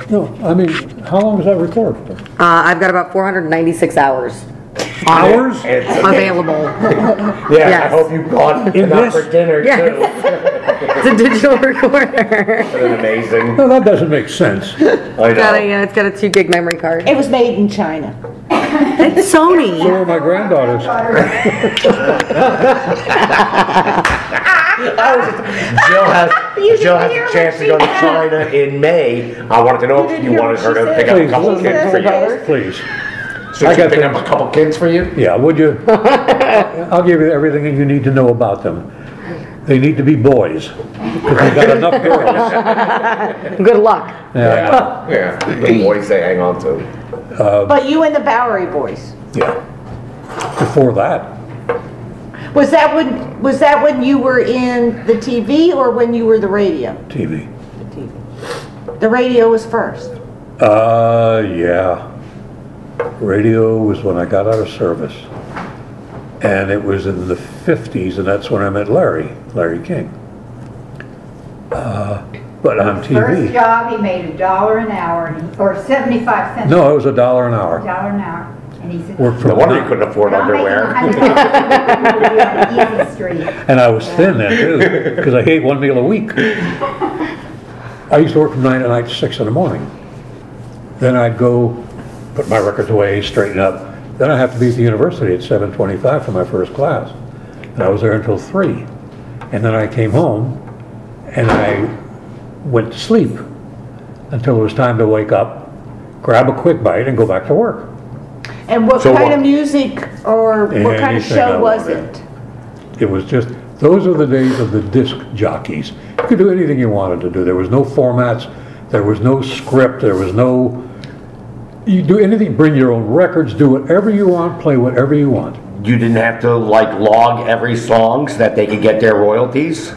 No, I mean, how long does that record for? I've got about 496 hours. Hours? Available. Yeah, Yes. I hope you've got enough for dinner Yes. too. It's a digital recorder. Isn't it amazing? No, that doesn't make sense. I know. It's got a 2 gig memory card. It was made in China. It's Sony. So are my granddaughters. Jill has a chance to go to China in May. I wanted to know if you wanted her to pick up a couple kids for you. Please. So she pick up a couple kids for you? Yeah, would you? I'll give you everything you need to know about them. They need to be boys, because we've got enough girls. Good luck. Yeah. The boys they hang on to. But you and the Bowery Boys. Yeah. Before that. Was that when you were in the TV or when you were the radio? TV. The TV. The radio was first. Yeah. Radio was when I got out of service. And it was in the 50s, and that's when I met Larry King. But on TV. First job, he made $1 an hour, or 75 cents. No, it was $1 an hour. $1 an hour. And he said, Worked for No wonder you couldn't afford underwear. And I was thin then too, because I ate one meal a week. I used to work from 9 at night to 6 in the morning. Then I'd go put my records away, straighten up. Then I'd have to be at the university at 7:25 for my first class. And I was there until 3. And then I came home and I went to sleep until it was time to wake up, grab a quick bite, and go back to work. And what kind of music or what kind of show was it? It was just, those are the days of the disc jockeys. You could do anything you wanted to do. There was no formats, there was no script, there was no, you do anything, bring your own records, do whatever you want, play whatever you want. You didn't have to like log every song so that they could get their royalties?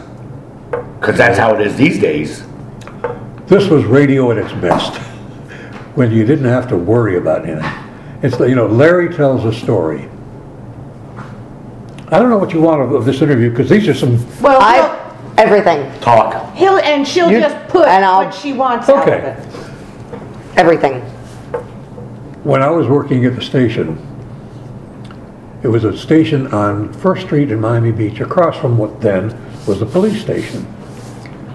Because that's how it is these days. This was radio at its best, when you didn't have to worry about anything. It's, you know, Larry tells a story. I don't know what you want of this interview, because these are some... Well, everything. Talk. she'll just put what she wants out of it. Everything. When I was working at the station, it was a station on 1st Street in Miami Beach, across from what then was the police station.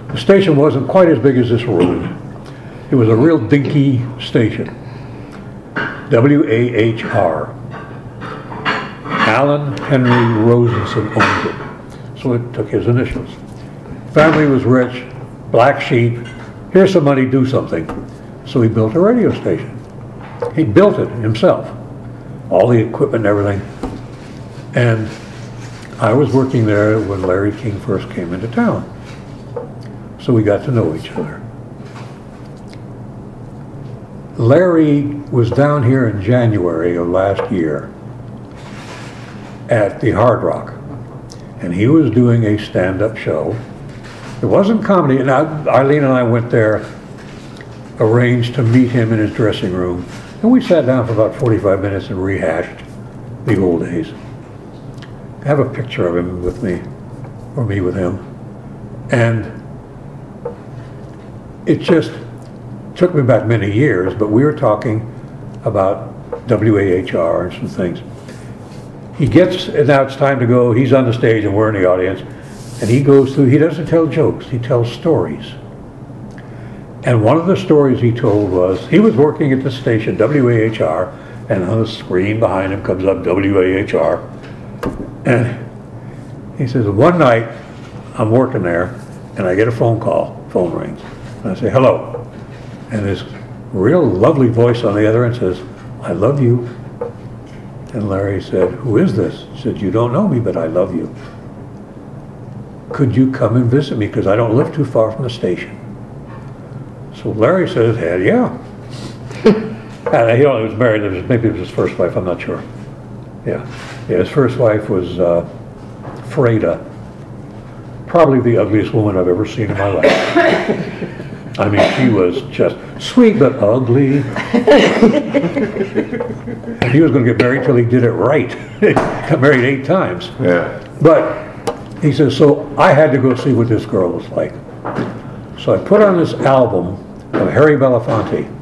The station wasn't quite as big as this room. It was a real dinky station. WAHR. Alan Henry Rosenson owned it, so it took his initials. Family was rich, black sheep, here's some money, do something. So he built a radio station. He built it himself, all the equipment and everything. And I was working there when Larry King first came into town. So we got to know each other. Larry was down here in January of last year at the Hard Rock, and he was doing a stand-up show. It wasn't comedy. Now, Eileen and I went there, arranged to meet him in his dressing room, and we sat down for about 45 minutes and rehashed the old days. I have a picture of him with me, or me with him, and it just took me back many years, but we were talking about WAHR and some things. He gets, and now it's time to go, he's on the stage and we're in the audience, and he goes through, he doesn't tell jokes, he tells stories. And one of the stories he told was, he was working at the station, WAHR, and on the screen behind him comes up WAHR. And he says, one night, I'm working there, and I get a phone call, phone rings, and I say, hello. And this real lovely voice on the other end says, I love you. And Larry said, who is this? He said, you don't know me, but I love you. Could you come and visit me? Because I don't live too far from the station. So Larry says, hell yeah. And he only was married, maybe it was his first wife, I'm not sure. Yeah, his first wife was Freda. Probably the ugliest woman I've ever seen in my life. I mean, she was just sweet but ugly. And he was going to get married till he did it right. Got married 8 times. Yeah. But he says, so I had to go see what this girl was like. So I put on this album of Harry Belafonte.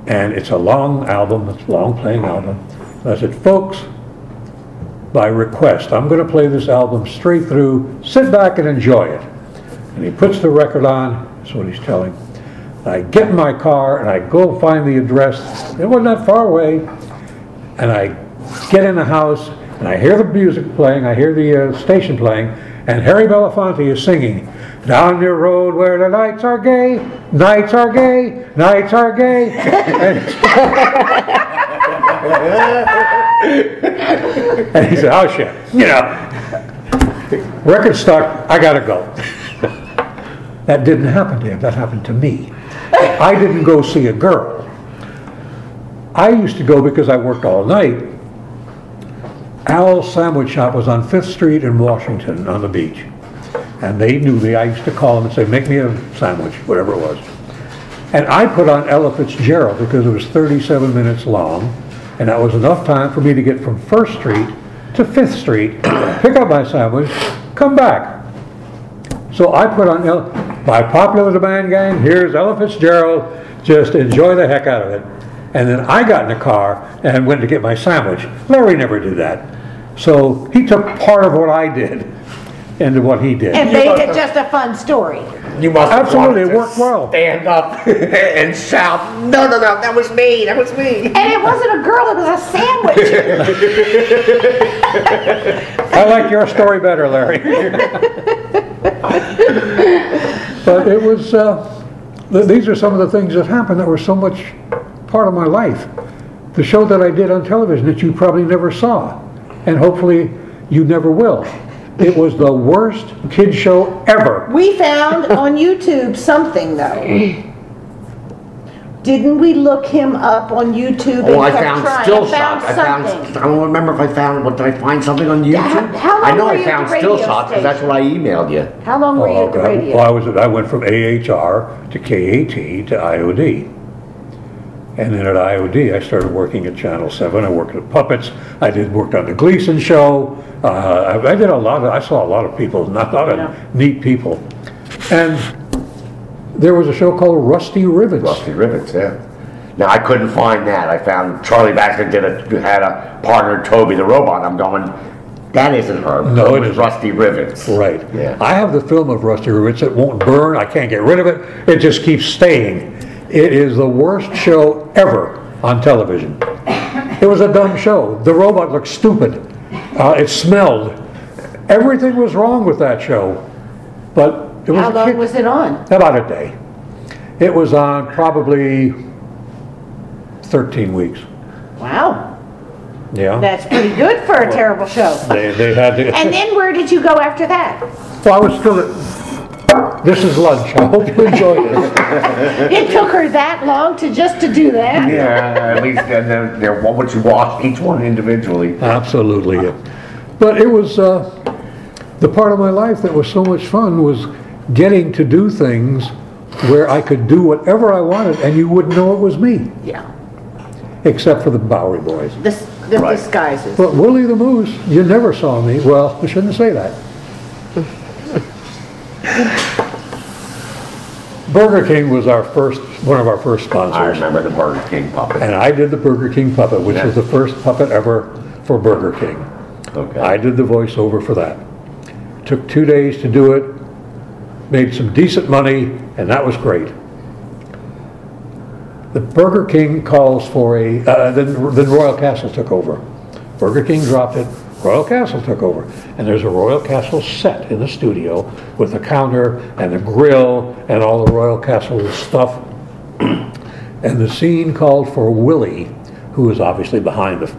And it's a long album, it's a long playing album. And I said, folks, by request, I'm going to play this album straight through, sit back and enjoy it. And he puts the record on, that's what he's telling. I get in my car and I go find the address. It wasn't that far away. And I get in the house and I hear the music playing, I hear the station playing, and Harry Belafonte is singing, down your road where the nights are gay, nights are gay, nights are gay. And he said, oh shit, you know, record stuck, I gotta go. That didn't happen to him, that happened to me. I didn't go see a girl. I used to go because I worked all night. Al's Sandwich Shop was on 5th Street in Washington on the beach. And they knew me. I used to call them and say, make me a sandwich, whatever it was. And I put on Ella Fitzgerald because it was 37 minutes long. And that was enough time for me to get from 1st Street to 5th Street, pick up my sandwich, come back. So I put on Ella, by popular demand, gang, here's Ella Fitzgerald, just enjoy the heck out of it. And then I got in the car and went to get my sandwich. Larry never did that. So he took part of what I did into what he did. And made it just a fun story. You must have Absolutely, wanted it worked to well. stand up and shout, no, no, no, that was me, that was me. And it wasn't a girl, it was a sandwich. I like your story better, Larry. But it was, these are some of the things that happened that were so much part of my life. The show that I did on television that you probably never saw, and hopefully you never will. It was the worst kid show ever. We found on YouTube something though. Didn't we look him up on YouTube? Oh, I kept found trying? still I shots. something. I don't remember if I found, did I find something on YouTube? How long I know were I you at found the still radio shots because that's station? what I emailed you. How long were you at the God. radio? Well, I went from AHR to KAT to IOD. And then at IOD, I started working at Channel 7. I worked at Puppets. I worked on the Gleason show. I did a lot of, I saw a lot of people, not a lot of neat people. And there was a show called Rusty Rivets. Rusty Rivets, yeah. Now I couldn't find that. I found Charlie Baxter had a partner, Toby the Robot. I'm going, that isn't her. No, it it was isn't. Rusty Rivets. Right. Yeah. I have the film of Rusty Rivets. It won't burn. I can't get rid of it. It just keeps staying. It is the worst show ever on television. It was a dumb show. The robot looked stupid. It smelled. Everything was wrong with that show. But it was How long was it on? about a day. It was on probably 13 weeks. Wow. Yeah. That's pretty good for a terrible show. They had to. And then where did you go after that? Well, I was still at. This is lunch. I hope you enjoyed this. It took her that long to do that? Yeah, at least then what would you watch each one individually? Absolutely. But it was the part of my life that was so much fun was getting to do things where I could do whatever I wanted and you wouldn't know it was me, Yeah. except for the Bowery Boys. The Right. disguises. But Willy the Moose, you never saw me. Well, I shouldn't say that. Burger King was one of our first sponsors. I remember the Burger King puppet. And I did the Burger King puppet, which was the first puppet ever for Burger King. Okay. I did the voiceover for that. Took 2 days to do it, made some decent money, and that was great. The Burger King calls for then Royal Castle took over. Burger King dropped it, Royal Castle took over. And there's a Royal Castle set in the studio with the counter and the grill and all the Royal Castle stuff. And the scene called for Willy, who was obviously behind the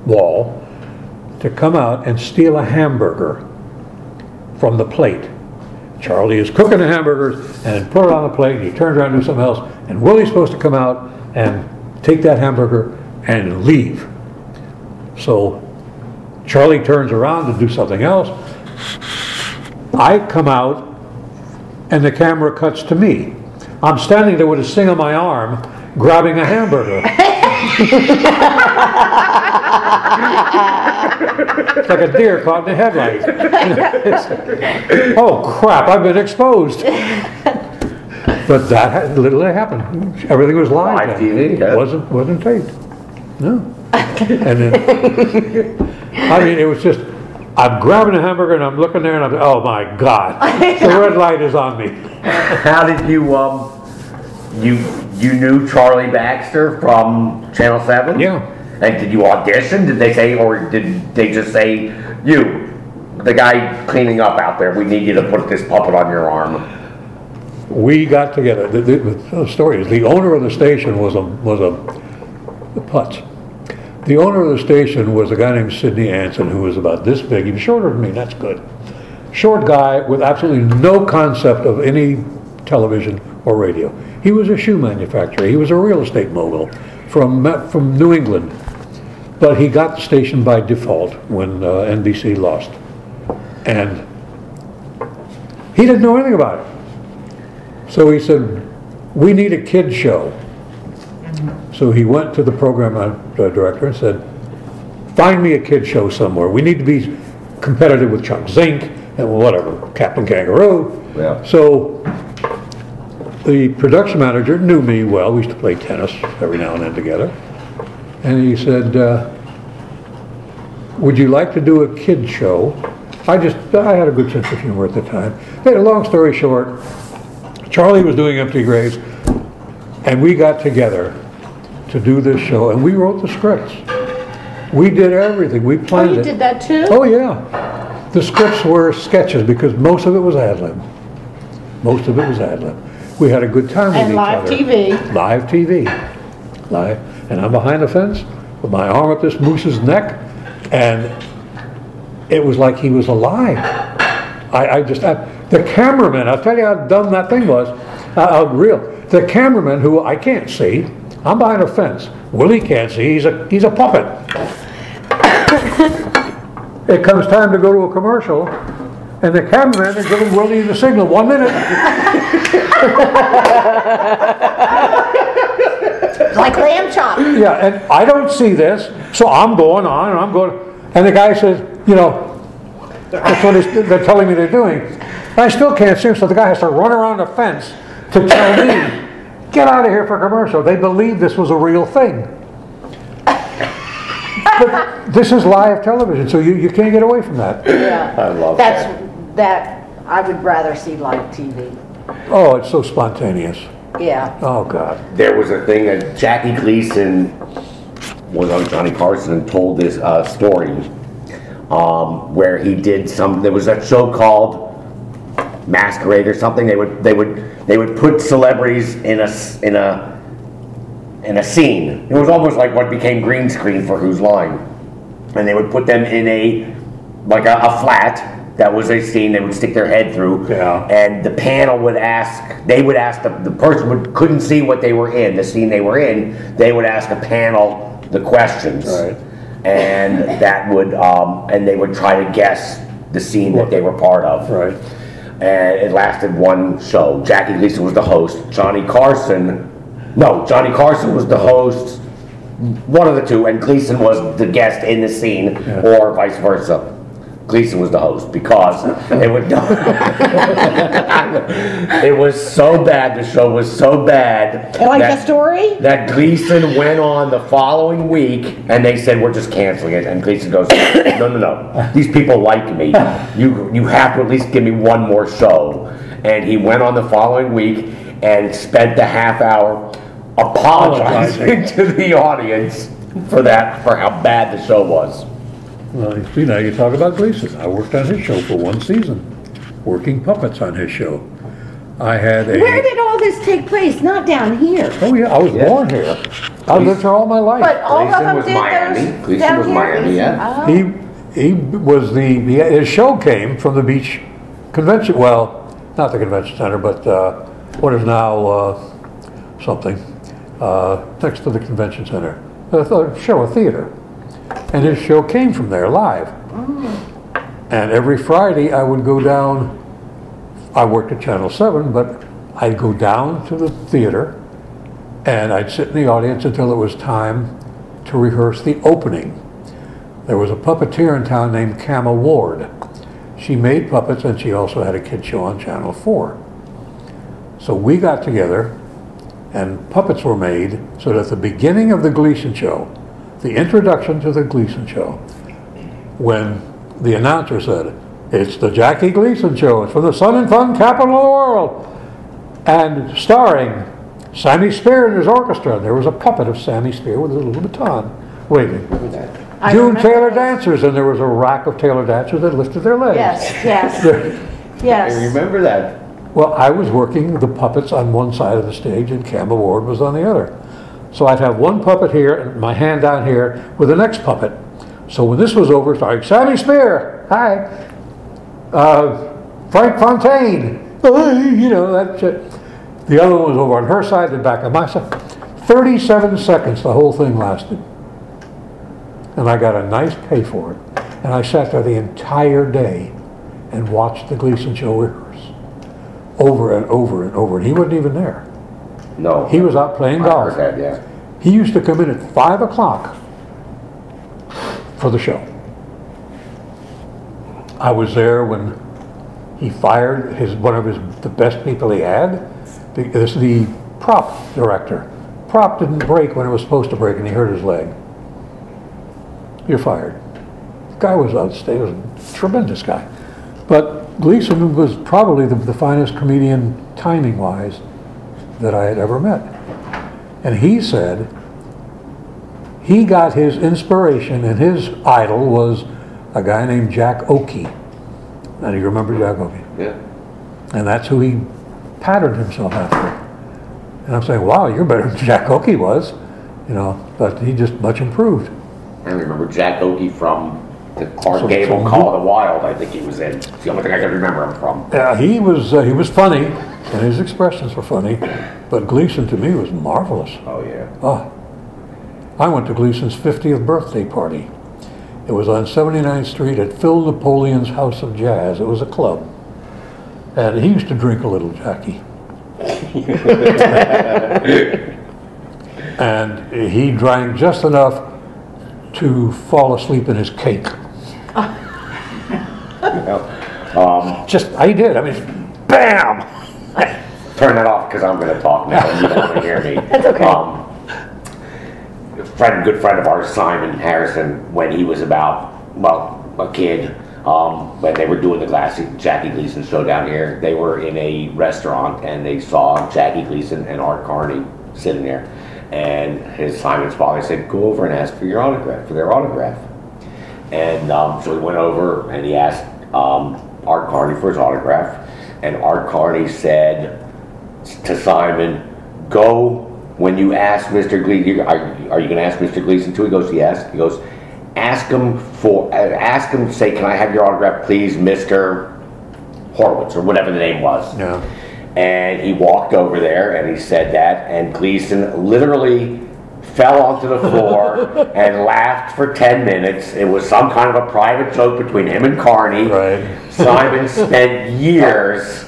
wall, to come out and steal a hamburger from the plate. Charlie is cooking the hamburgers and put it on the plate, and he turns around and do something else, and Willie's supposed to come out and take that hamburger and leave. So Charlie turns around to do something else. I come out and the camera cuts to me. I'm standing there with a sling on my arm grabbing a hamburger. It's like a deer caught in the headlights. Oh crap, I've been exposed. But that literally happened. Everything was live. Live then. TV, yeah. Wasn't taped. No. And then, I mean, it was just, I'm grabbing a hamburger and I'm looking there and I'm, oh my God, the red light is on me. How did you knew Charlie Baxter from Channel 7? Yeah. And did you audition? Did they say, or did they just say, you, the guy cleaning up out there, we need you to put this puppet on your arm? We got together. The story is the owner of the station was a putz. The owner of the station was a guy named Sidney Anson, who was about this big. He was shorter than me. That's good. Short guy with absolutely no concept of any television or radio. He was a shoe manufacturer. He was a real estate mogul from New England. But he got the station by default when NBC lost. And he didn't know anything about it. So he said, we need a kid show. So he went to the program director and said, find me a kid show somewhere. We need to be competitive with Chuck Zink and whatever, Captain Kangaroo. Yeah. So the production manager knew me well. We used to play tennis every now and then together. And he said, would you like to do a kid show? I had a good sense of humor at the time. Hey, long story short, Charlie was doing Empty Graves, and we got together to do this show, and we wrote the scripts. We did everything. We planned it. Oh, you did that too? Oh, yeah. The scripts were sketches because most of it was ad-lib. Most of it was ad-lib. We had a good time with And each live other. TV. Live TV. Live. And I'm behind the fence with my arm up this moose's neck, and it was like he was alive. The cameraman, I'll tell you how dumb that thing was, how real. The cameraman, who I can't see, I'm behind a fence. Willie can't see, he's a puppet. It comes time to go to a commercial, and the cameraman is giving Willie the signal, 1 minute. Like lamb chop. Yeah, and I don't see this, so I'm going on, and I'm going, and the guy says, you know, that's what they're telling me they're doing. I still can't see him, so the guy has to run around the fence to tell me, get out of here for a commercial. They believed this was a real thing. But this is live television, so you can't get away from that. Yeah. I love That I would rather see live TV. Oh, it's so spontaneous. Yeah. Oh, God. There was a thing that Jackie Gleason was on Johnny Carson and told this story where he did there was a show called Masquerade or something. They would put celebrities in a scene. It was almost like what became green screen for Who's Line, and they would put them in a flat that was a scene. They would stick their head through, Yeah. and the panel would ask. They would ask the person couldn't see what they were in, the scene they were in. They would ask a panel the questions, Right. and that would and they would try to guess the scene that they were part of. Right. And it lasted one show. Jackie Gleason was the host. Johnny Carson was the host, one of the two, and Gleason was the guest in the scene, or vice versa. Gleason was the host because it would. It was so bad. The show was so bad. Like the story? That Gleason went on the following week, and they said we're just canceling it. And Gleason goes, no. These people like me. You have to at least give me one more show. And he went on the following week and spent the half hour apologizing to the audience for how bad the show was. Well, you see, now you talk about Gleason. I worked on his show for one season, working puppets on his show. I had a... Where did all this take place? Not down here. Oh, yeah, I was born here. I lived here all my life. But all of them was did Miami. those Gleason down was here? Miami, yeah. Oh. He was his show came from the beach convention, well, not the convention center, but what is now something, next to the convention center, a theater. And his show came from there live. And every Friday I would go down, I worked at Channel 7, but I'd go down to the theater and I'd sit in the audience until it was time to rehearse the opening. There was a puppeteer in town named Kama Ward. She made puppets and she also had a kid show on Channel 4. So we got together and puppets were made so that at the beginning of the Gleason show, the introduction to the Gleason show, when the announcer said, "It's the Jackie Gleason show, it's for the Sun and Fun capital of the world," and starring Sammy Spear and his orchestra. There was a puppet of Sammy Spear with a little baton waving. I June remember Taylor those. dancers, and there was a rack of Taylor dancers that lifted their legs. Yes, yes, I yes. remember that. Well, I was working the puppets on one side of the stage and Campbell Ward was on the other. So I'd have one puppet here and my hand down here with the next puppet. So when this was over, starting Sammy Spear, hi, Frank Fontaine, you know, that's it. The other one was over on her side and back on my side. 37 seconds the whole thing lasted. And I got a nice pay for it. And I sat there the entire day and watched the Gleason show rehearse. Over and over and over. And he wasn't even there. No. He was out playing I golf. heard that, yeah. He used to come in at 5 o'clock for the show. I was there when he fired the best people he had. This is the prop director. Prop didn't break when it was supposed to break and he hurt his leg. You're fired. The guy was outstanding. He was a tremendous guy. But Gleason was probably the finest comedian, timing-wise, that I had ever met. And he said he got his inspiration and his idol was a guy named Jack Oakey. And you remember Jack Oakey? Yeah. And that's who he patterned himself after. And I'm saying, wow, you're better than Jack Oakey was. You know, but he just much improved. I remember Jack Oakey from the Clark Some- Gable some- Call of the Wild, I think he was in. It's the only thing I can remember him from. Yeah, he was funny, and his expressions were funny, but Gleason to me was marvelous. Oh, yeah. Ah, I went to Gleason's 50th birthday party. It was on 79th Street at Phil Napoleon's House of Jazz. It was a club. And he used to drink a little, Jackie. And he drank just enough to fall asleep in his cake. He did. I mean, bam! Turn that off because I'm going to talk now and you don't want to hear me. That's okay. Good friend of ours, Simon Harrison, when he was about, a kid, when they were doing the classic Jackie Gleason show down here, they were in a restaurant and they saw Jackie Gleason and Art Carney sitting there. And Simon's father said, go over and ask for their autograph. And so he went over and he asked Art Carney for his autograph. And Art Carney said to Simon, go, when you ask Mr. Gleason, are you going to ask Mr. Gleason too? He goes, yes. He goes, ask him, say, can I have your autograph, please, Mr. Horowitz, or whatever the name was. Yeah. And he walked over there and he said that, and Gleason literally fell onto the floor and laughed for 10 minutes. It was some kind of a private joke between him and Carney. Right. Simon spent years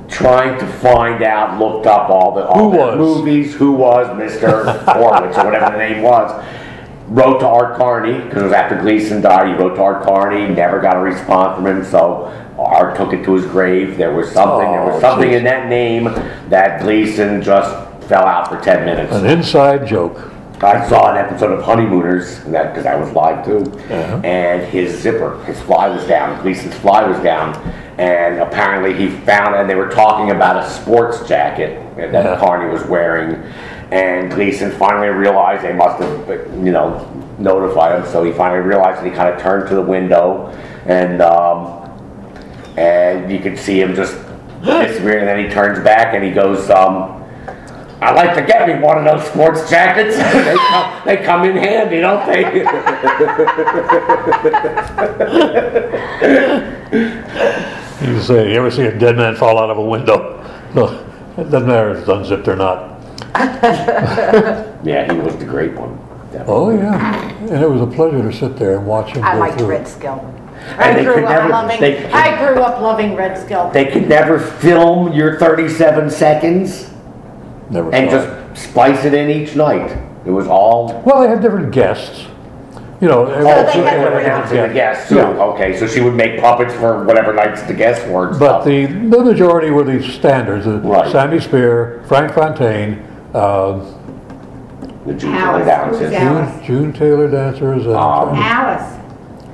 trying to find out, looked up all the movies, who was Mr. Horowitz, or whatever the name was. Wrote to Art Carney, because it was after Gleason died, he wrote to Art Carney, never got a response from him, so Art took it to his grave. There was something in that name that Gleason just fell out for 10 minutes. An inside joke. I saw an episode of Honeymooners, because I was live too, and his fly was down, Gleason's fly was down, and apparently he found, and they were talking about a sports jacket that Carney was wearing, and Gleason finally realized they must have, notified him, so he finally realized, and he kind of turned to the window, and you could see him just disappear, and then he turns back and he goes, I'd like to get me one of those sports jackets. They come in handy, don't they? You ever see a dead man fall out of a window? No, it doesn't matter if it's unzipped or not. Yeah, he was the great one. Definitely. Oh yeah, and it was a pleasure to sit there and watch him I go liked through Red it. Skelton. And I grew up loving Red Skelton. They could never film your 37 seconds Never and saw just splice it in each night. It was all... Well, they had different guests. You know, they had to Whatever happens to the guests too. Yeah. Okay, so she would make puppets for whatever nights the guests were and But stuff. the majority were these standards, Right. Sammy Spear, Frank Fontaine, The June Alice, Dances. who's Alice? June Taylor dancers, and Alice,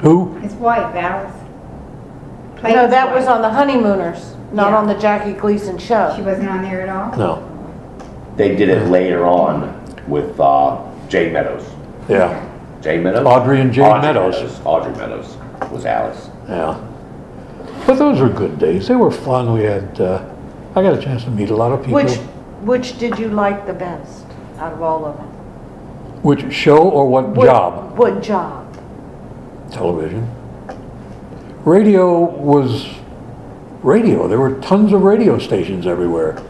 who? his wife, Alice. Played No, his that was wife. on the Honeymooners, not Yeah. on the Jackie Gleason She show. wasn't on there at all? No, They did it later on with Jay Meadows. yeah, Jay Meadows? Audrey and Jay Meadows. Audrey Meadows was Alice. yeah. But those were good days. They were fun. We had, I got a chance to meet a lot of people. Which did you like the best out of all of them? Which show or what job? What job? Television. Radio was radio. There were tons of radio stations everywhere,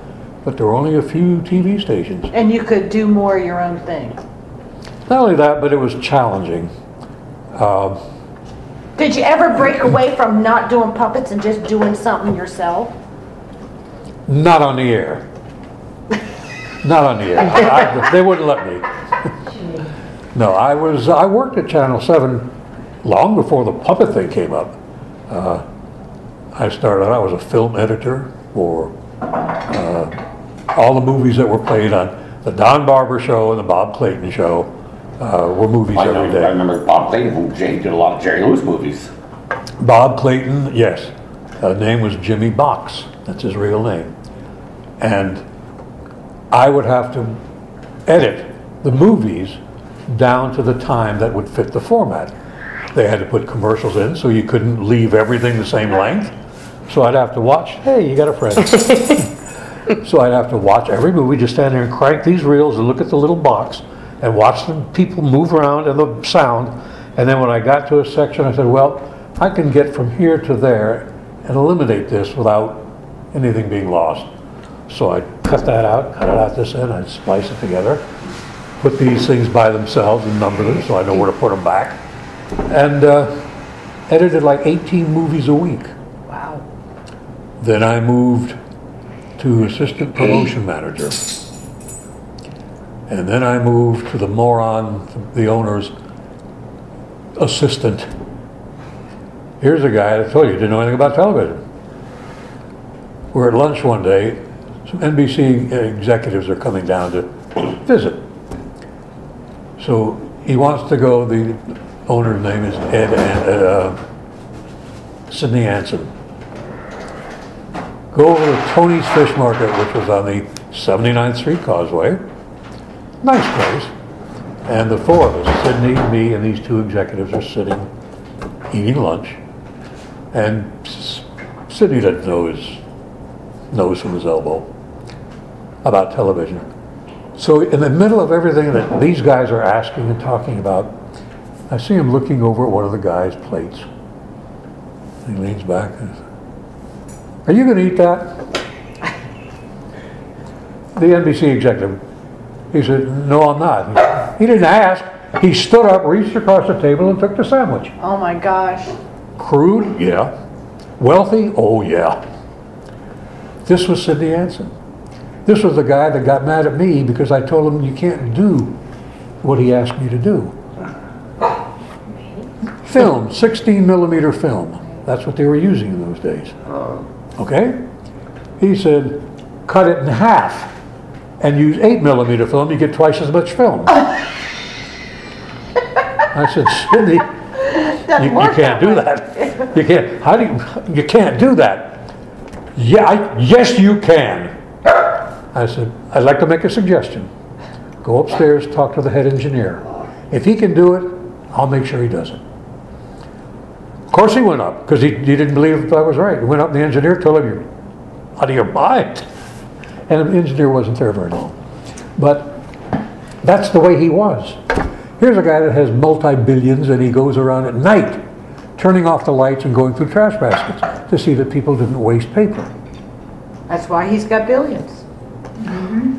but there were only a few TV stations. And you could do more of your own thing. Not only that, but it was challenging. Did you ever break away from not doing puppets and just doing something yourself? Not on the air. Not on the air. They wouldn't let me. No, I worked at Channel 7 long before the puppet thing came up. I started out, I was a film editor for all the movies that were played on the Don Barber Show and the Bob Clayton Show were movies I every day. remember Bob Clayton, who did a lot of Jerry Lewis movies. Bob Clayton, yes. His name was Jimmy Box. That's his real name. And I would have to edit the movies down to the time that would fit the format. They had to put commercials in, so you couldn't leave everything the same length. So I'd have to watch, hey, you got a friend. So I'd have to watch every movie, just stand there and crank these reels and look at the little box and watch the people move around and the sound. And then when I got to a section, I said, well, I can get from here to there and eliminate this without anything being lost. So I'd cut that out, cut it out this end, I'd splice it together, put these things by themselves and number them so I know where to put them back. And edited like 18 movies a week. Wow. Then I moved to assistant promotion manager. And then I moved to the moron, the owner's assistant. Here's a guy that told you didn't know anything about television. We're at lunch one day. Some NBC executives are coming down to visit. So he wants to go, the owner's name is Sidney Anson. Go over to Tony's Fish Market, which was on the 79th Street Causeway. Nice place. And the four of us, Sidney, me, and these two executives are sitting, eating lunch. And Sidney doesn't know his nose from his elbow about television. So in the middle of everything that these guys are asking and talking about, I see him looking over at one of the guys' plates. He leans back and says, are you going to eat that? The NBC executive, he said, no, I'm not. He didn't ask. He stood up, reached across the table and took the sandwich. Oh my gosh. Crude? Yeah. Wealthy? Oh yeah. This was Sidney Anson. This was the guy that got mad at me because I told him you can't do what he asked me to do. Film, 16 millimeter film. That's what they were using in those days. Okay? He said, cut it in half and use 8 millimeter film, you get twice as much film. I said, Sidney, you can't do that. You can't. You can't do that. Yeah, yes you can. I said, I'd like to make a suggestion. Go upstairs, talk to the head engineer. If he can do it, I'll make sure he does it. Of course he went up, because he didn't believe I was right. He went up and the engineer told him, you're out of your mind. And the engineer wasn't there very long. But that's the way he was. Here's a guy that has multi-billions and he goes around at night turning off the lights and going through trash baskets to see that people didn't waste paper. That's why he's got billions.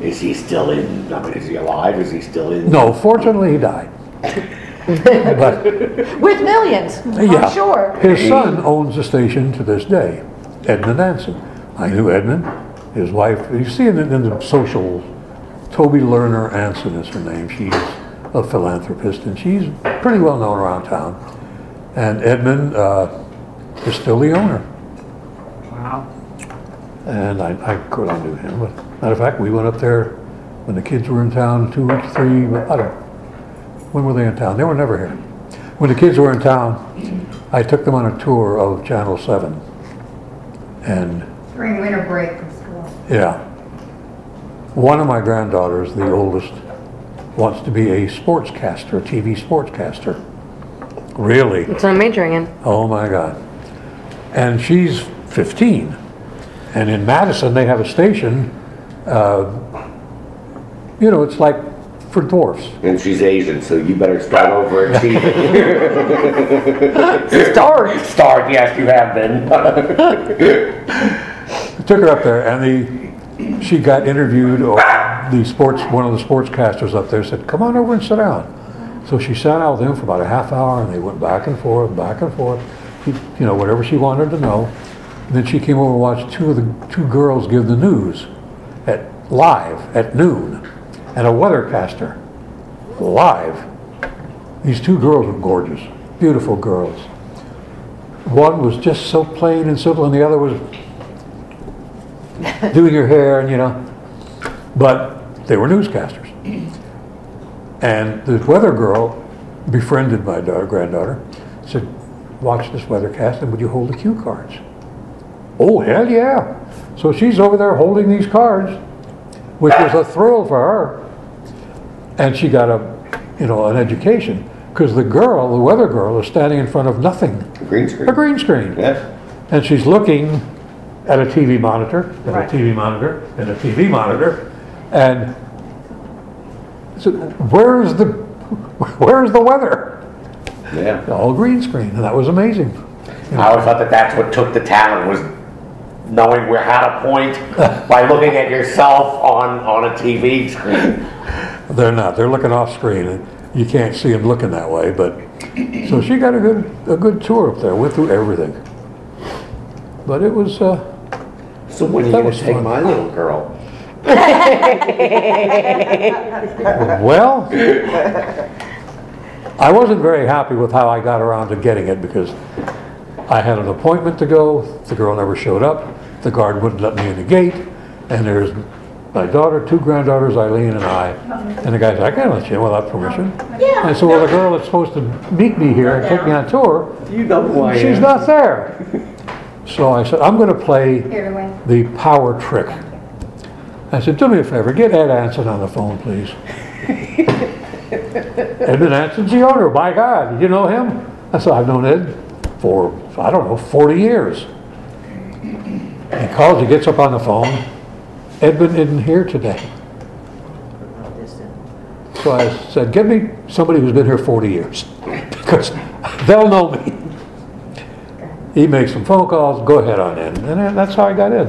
Is he still in, I mean, is he alive? Is he still in? No, fortunately he died. But With millions, yeah, I'm sure. his son owns the station to this day, Edmund Anson. I knew Edmund, his wife, you see in the social, Toby Lerner Anson is her name. She's a philanthropist, and she's pretty well known around town. And Edmund is still the owner. Wow. And I knew him. But matter of fact, we went up there when the kids were in town, 2 weeks, 3, I don't know. When were they in town? They were never here. When the kids were in town, I took them on a tour of Channel 7. And During winter break from school. yeah, one of my granddaughters, the oldest, wants to be a sportscaster, a TV sportscaster. Really? That's what I'm majoring in. Oh my God. And she's 15. And in Madison, they have a station, it's like for dwarfs. And she's Asian, so you better start over at TV. Start, yes, you have been. I took her up there, and she got interviewed, or one of the sportscasters up there said, come on over and sit down. So she sat down with him for about a half hour, and they went back and forth, whatever she wanted to know. And then she came over and watched two girls give the news live at noon, and a weathercaster live. These two girls were gorgeous, beautiful girls. One was just so plain and simple, and the other was doing her hair, but they were newscasters. And the weather girl befriended my granddaughter, said, watch this weathercast, and would you hold the cue cards? Oh, hell yeah. So she's over there holding these cards, which was a thrill for her. And she got an education, because the weather girl, is standing in front of nothing. A green screen. A green screen. Yes. And she's looking at a TV monitor, and Right. a TV monitor, and a TV monitor, and so where's the weather? Yeah. All green screen, and that was amazing. I always thought that's what took the talent, was knowing how to point by looking at yourself on a TV screen. They're not. They're looking off screen, and you can't see them looking that way. But so she got a good tour up there, went through everything. But it was. So when are you That going was to take fun. my little girl? Well, I wasn't very happy with how I got around to getting it, because I had an appointment to go. The girl never showed up. The guard wouldn't let me in the gate. And there's my daughter, 2 granddaughters, Eileen and I. And the guy said, I can't let you in without permission. Yeah. And so, well, the girl that's supposed to meet me here and take me on tour, You know who I am. she's not there. So I said, I'm going to play Here, LuAnn. the power trick. I said, do me a favor, get Ed Anson on the phone, please. Edmund Anson's the owner, by God, you know him? I said, I've known Ed for, 40 years. He calls, he gets up on the phone. Edmund isn't here today. So I said, get me somebody who's been here 40 years, because they'll know me. He makes some phone calls, go ahead on in. And that's how I got in.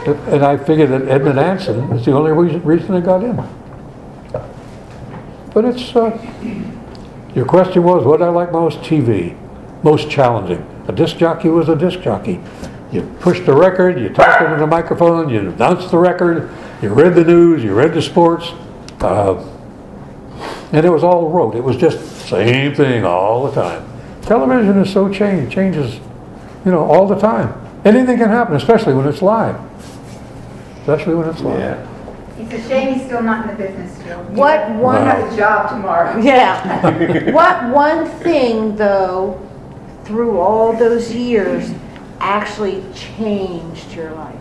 And I figured that Edmund Anson was the only reason I got in. But it's, your question was, what I like most? TV. Most challenging. A disc jockey was a disc jockey. You pushed the record, you talked into the microphone, you announced the record, you read the news, you read the sports. And it was all rote. It was just same thing all the time. Television is so changes, all the time. Anything can happen, especially when it's live. Especially when it's live. Yeah. It's a shame he's still not in the business still. What one? He'll have a job tomorrow. Yeah. What one thing, though, through all those years, actually changed your life?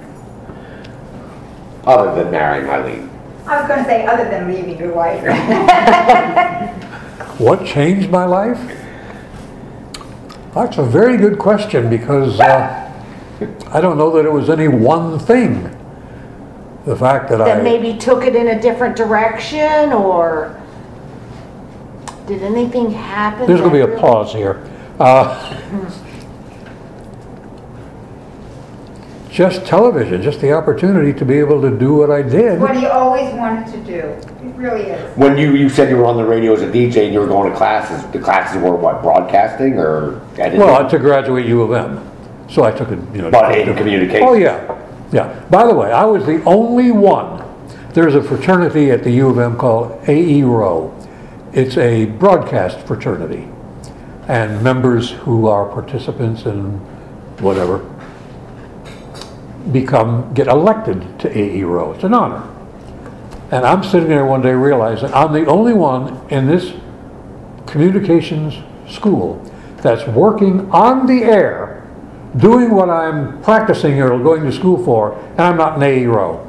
Other than marrying Eileen. I was going to say, other than leaving your wife. What changed my life? That's a very good question, because I don't know that it was any one thing. The fact that Maybe took it in a different direction, or did anything happen? There's going to be that a really- pause here. Just television, just the opportunity to be able to do what I did. What he always wanted to do. It really is. When you said you were on the radio as a DJ and you were going to classes, the classes were what, broadcasting or editing? Well, I took graduate U of M, so I took it, But in communication. Oh yeah. By the way, I was the only one. There's a fraternity at the U of M called AE Row, It's a broadcast fraternity, and members who are participants in whatever get elected to AERO. It's an honor. And I'm sitting there one day realizing I'm the only one in this communications school that's working on the air, doing what I'm practicing or going to school for, and I'm not an AERO.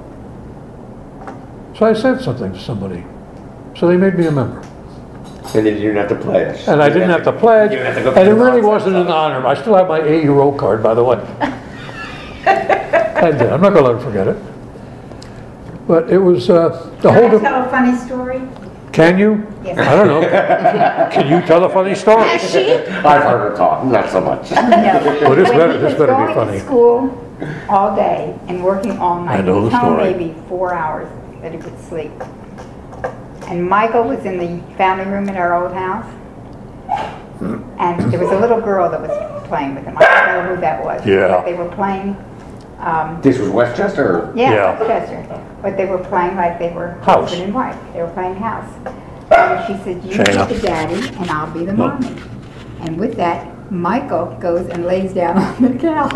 So I said something to somebody. So they made me a member. And then you didn't have to pledge. And I didn't have to pledge, You didn't have to go and it through the really process wasn't of an it. honor. I still have my AERO card, by the way. I did. I'm not going to let her forget it. But it was the Can whole. I tell a funny story? Can you? Yes. I don't know. Can you tell a funny story? I've heard her talk, not so much. No. Well, this When better- he this was better be going funny. to school all day and working all night. I know He was the home story. maybe 4 hours that he could sleep. And Michael was in the family room in our old house. And there was a little girl that was playing with him. I don't know who that was. Yeah. But they were playing, This was Westchester? Yeah. yeah, Westchester. But they were playing like they were House. husband and wife. They were playing house. And she said, you be Shayna. the daddy and I'll be the No. mommy. And with that, Michael goes and lays down on the couch.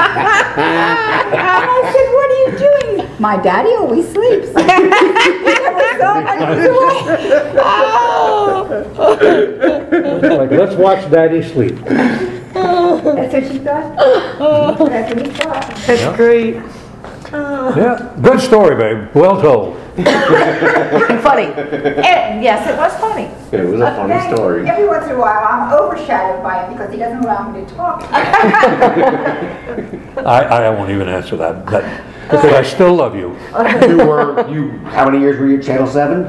And I said, what are you doing? My daddy always sleeps. He never saw my Like, let's watch Daddy sleep. That's what she thought. That's what he thought. That's great. Yeah, good story, babe. Well told. Funny. And yes, it was funny. It was a funny story. Every once in a while, I'm overshadowed by it because he doesn't allow me to talk. I won't even answer that because I still love you. How many years were you at Channel 7?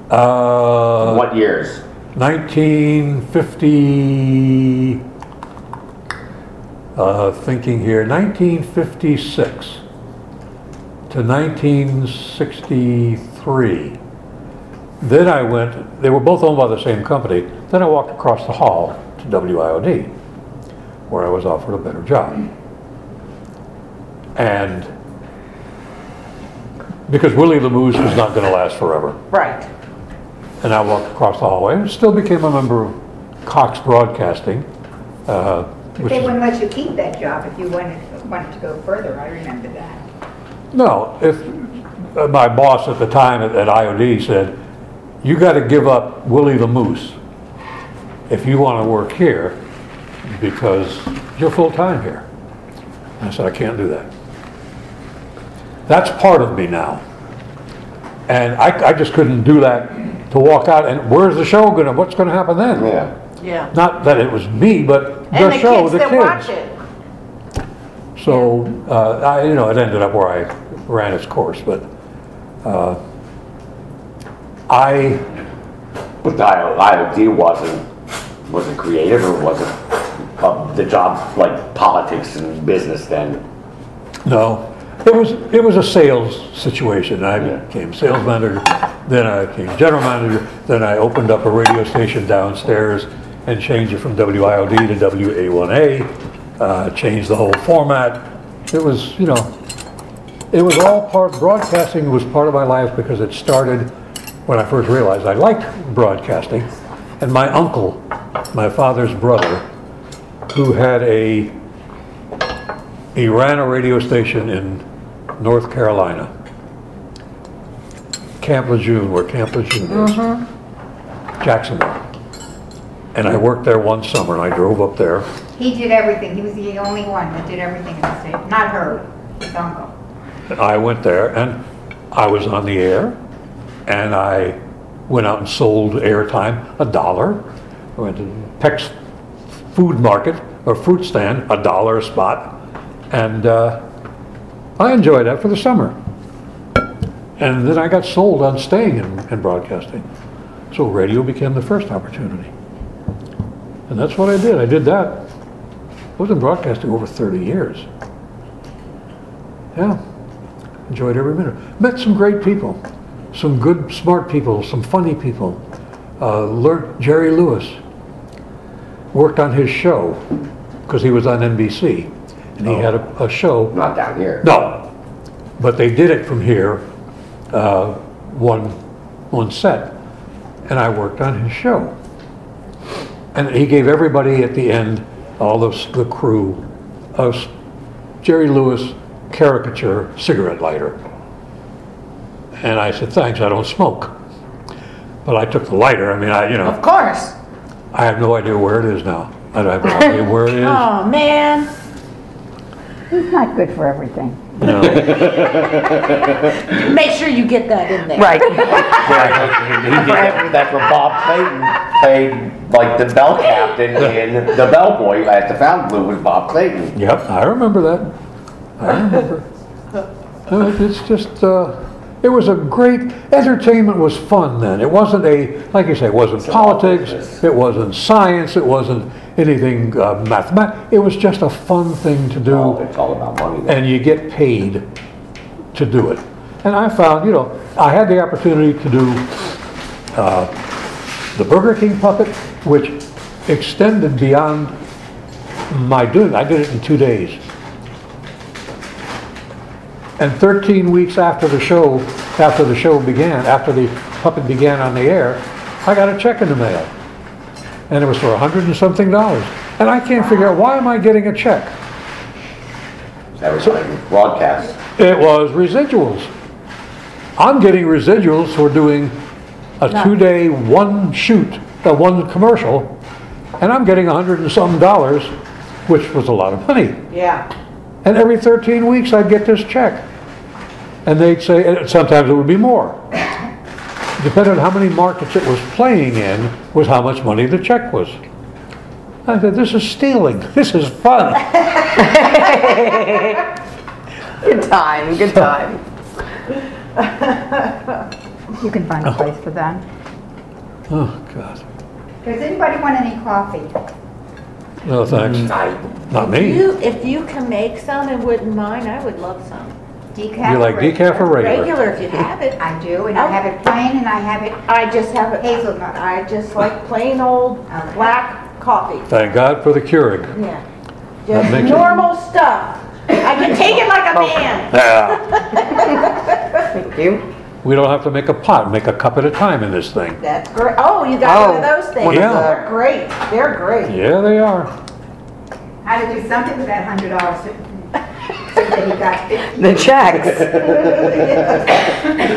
What years? 1950, thinking here, 1956 to 1963. Then I went, they were both owned by the same company. Then I walked across the hall to WIOD, where I was offered a better job. And because Willy the Moose was not going to last forever. Right. And I walked across the hallway and still became a member of Cox Broadcasting. But Which they is, wouldn't let you keep that job if you wanted to go further. I remember that. no, if my boss at the time at IOD said, you got to give up Willy the Moose if you want to work here because you're full time here. I said, I can't do that. That's part of me now. And I just couldn't do that to walk out and where's the show gonna, what's gonna happen then? Yeah. Yeah. Not that it was me, but And the the show, kids the that watch kids. it. So, it ended up where I ran its course, but But the IOD wasn't creative, or was it the job like politics and business then? no, it was a sales situation. I became sales manager, then I became general manager, then I opened up a radio station downstairs and changed it from WIOD to WA1A, changed the whole format. It was, it was all broadcasting was part of my life because it started when I first realized I liked broadcasting. And my uncle, my father's brother, who he ran a radio station in North Carolina, Camp Lejeune, where Camp Lejeune is, Jacksonville. And I worked there one summer and I drove up there. He did everything. He was the only one that did everything in the state. Not her, his uncle. I went there and I was on the air and I went out and sold airtime $1. I went to Peck's Food Market or fruit stand, $1 a spot. And I enjoyed that for the summer. And then I got sold on staying in broadcasting. So radio became the first opportunity. And that's what I did. I did that. I was in broadcasting over 30 years. Yeah. Enjoyed every minute. Met some great people. Some good, smart people. Some funny people. Learned Jerry Lewis. Worked on his show because he was on NBC. And he had a show. Not down here. No. But they did it from here one on set, and I worked on his show. And he gave everybody at the end, all the crew, a Jerry Lewis caricature cigarette lighter. And I said, thanks, I don't smoke. But I took the lighter. I mean, Of course. I have no idea where it is now. I have no idea where it is. Oh, man. He's not good for everything. No. Make sure you get that in there. Right. That's where Bob Clayton played like the bell captain in The Bellboy at the Fountain Blue was Bob Clayton. Yep, I remember that. I remember. It's just, it was a great, entertainment was fun then. It wasn't like you say, it wasn't politics, it wasn't science, it wasn't anything mathematical. It was just a fun thing to do. It's all about money. And you get paid to do it. And I found, I had the opportunity to do the Burger King puppet, which extended beyond my doing. I did it in 2 days. And 13 weeks after the show began, after the puppet began on the air, I got a check in the mail. And it was for $100 and something. And I can't figure out, why am I getting a check? That was like broadcast. It was residuals. I'm getting residuals for doing a 2-day, one commercial, and I'm getting $100 and something, which was a lot of money. Yeah. And every 13 weeks I'd get this check. And they'd say, and sometimes it would be more. Depending on how many markets it was playing in, was how much money the check was. I said, this is stealing. This is fun. Good time, good time. You can find a place for that. Oh, God. Does anybody want any coffee? No, thanks. Not me. If you can make some and wouldn't mind, I would love some. Decaf. You like decaf or regular? Regular if you have it. I do, and I have it plain, and I have it I just have it. hazelnut. I just like plain old black coffee. Thank God for the Keurig. Yeah. That Just makes it- normal stuff. I can take it like a man. Yeah. Thank you. We don't have to make a pot, make a cup at a time in this thing. That's great. Oh, you got one of those things. Yeah. They're great. They're great. Yeah, they are. How to do something with that $100 so that he got 50. The checks.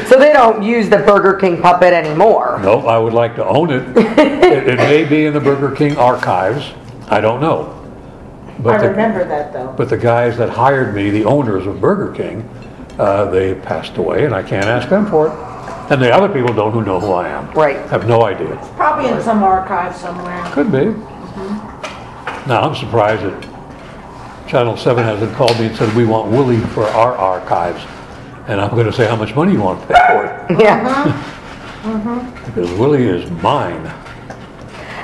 So they don't use the Burger King puppet anymore. Nope, I would like to own it. It may be in the Burger King archives. I don't know. I But remember that though. the guys that hired me, the owners of Burger King, they passed away, and I can't ask them for it. And the other people don't who know who I am. Right. Have no idea. Probably in some archive somewhere. Could be. Now, I'm surprised that Channel 7 hasn't called me and said, we want Willy for our archives. And I'm going to say, how much money you want to pay for it? Yeah. Because Willy is mine.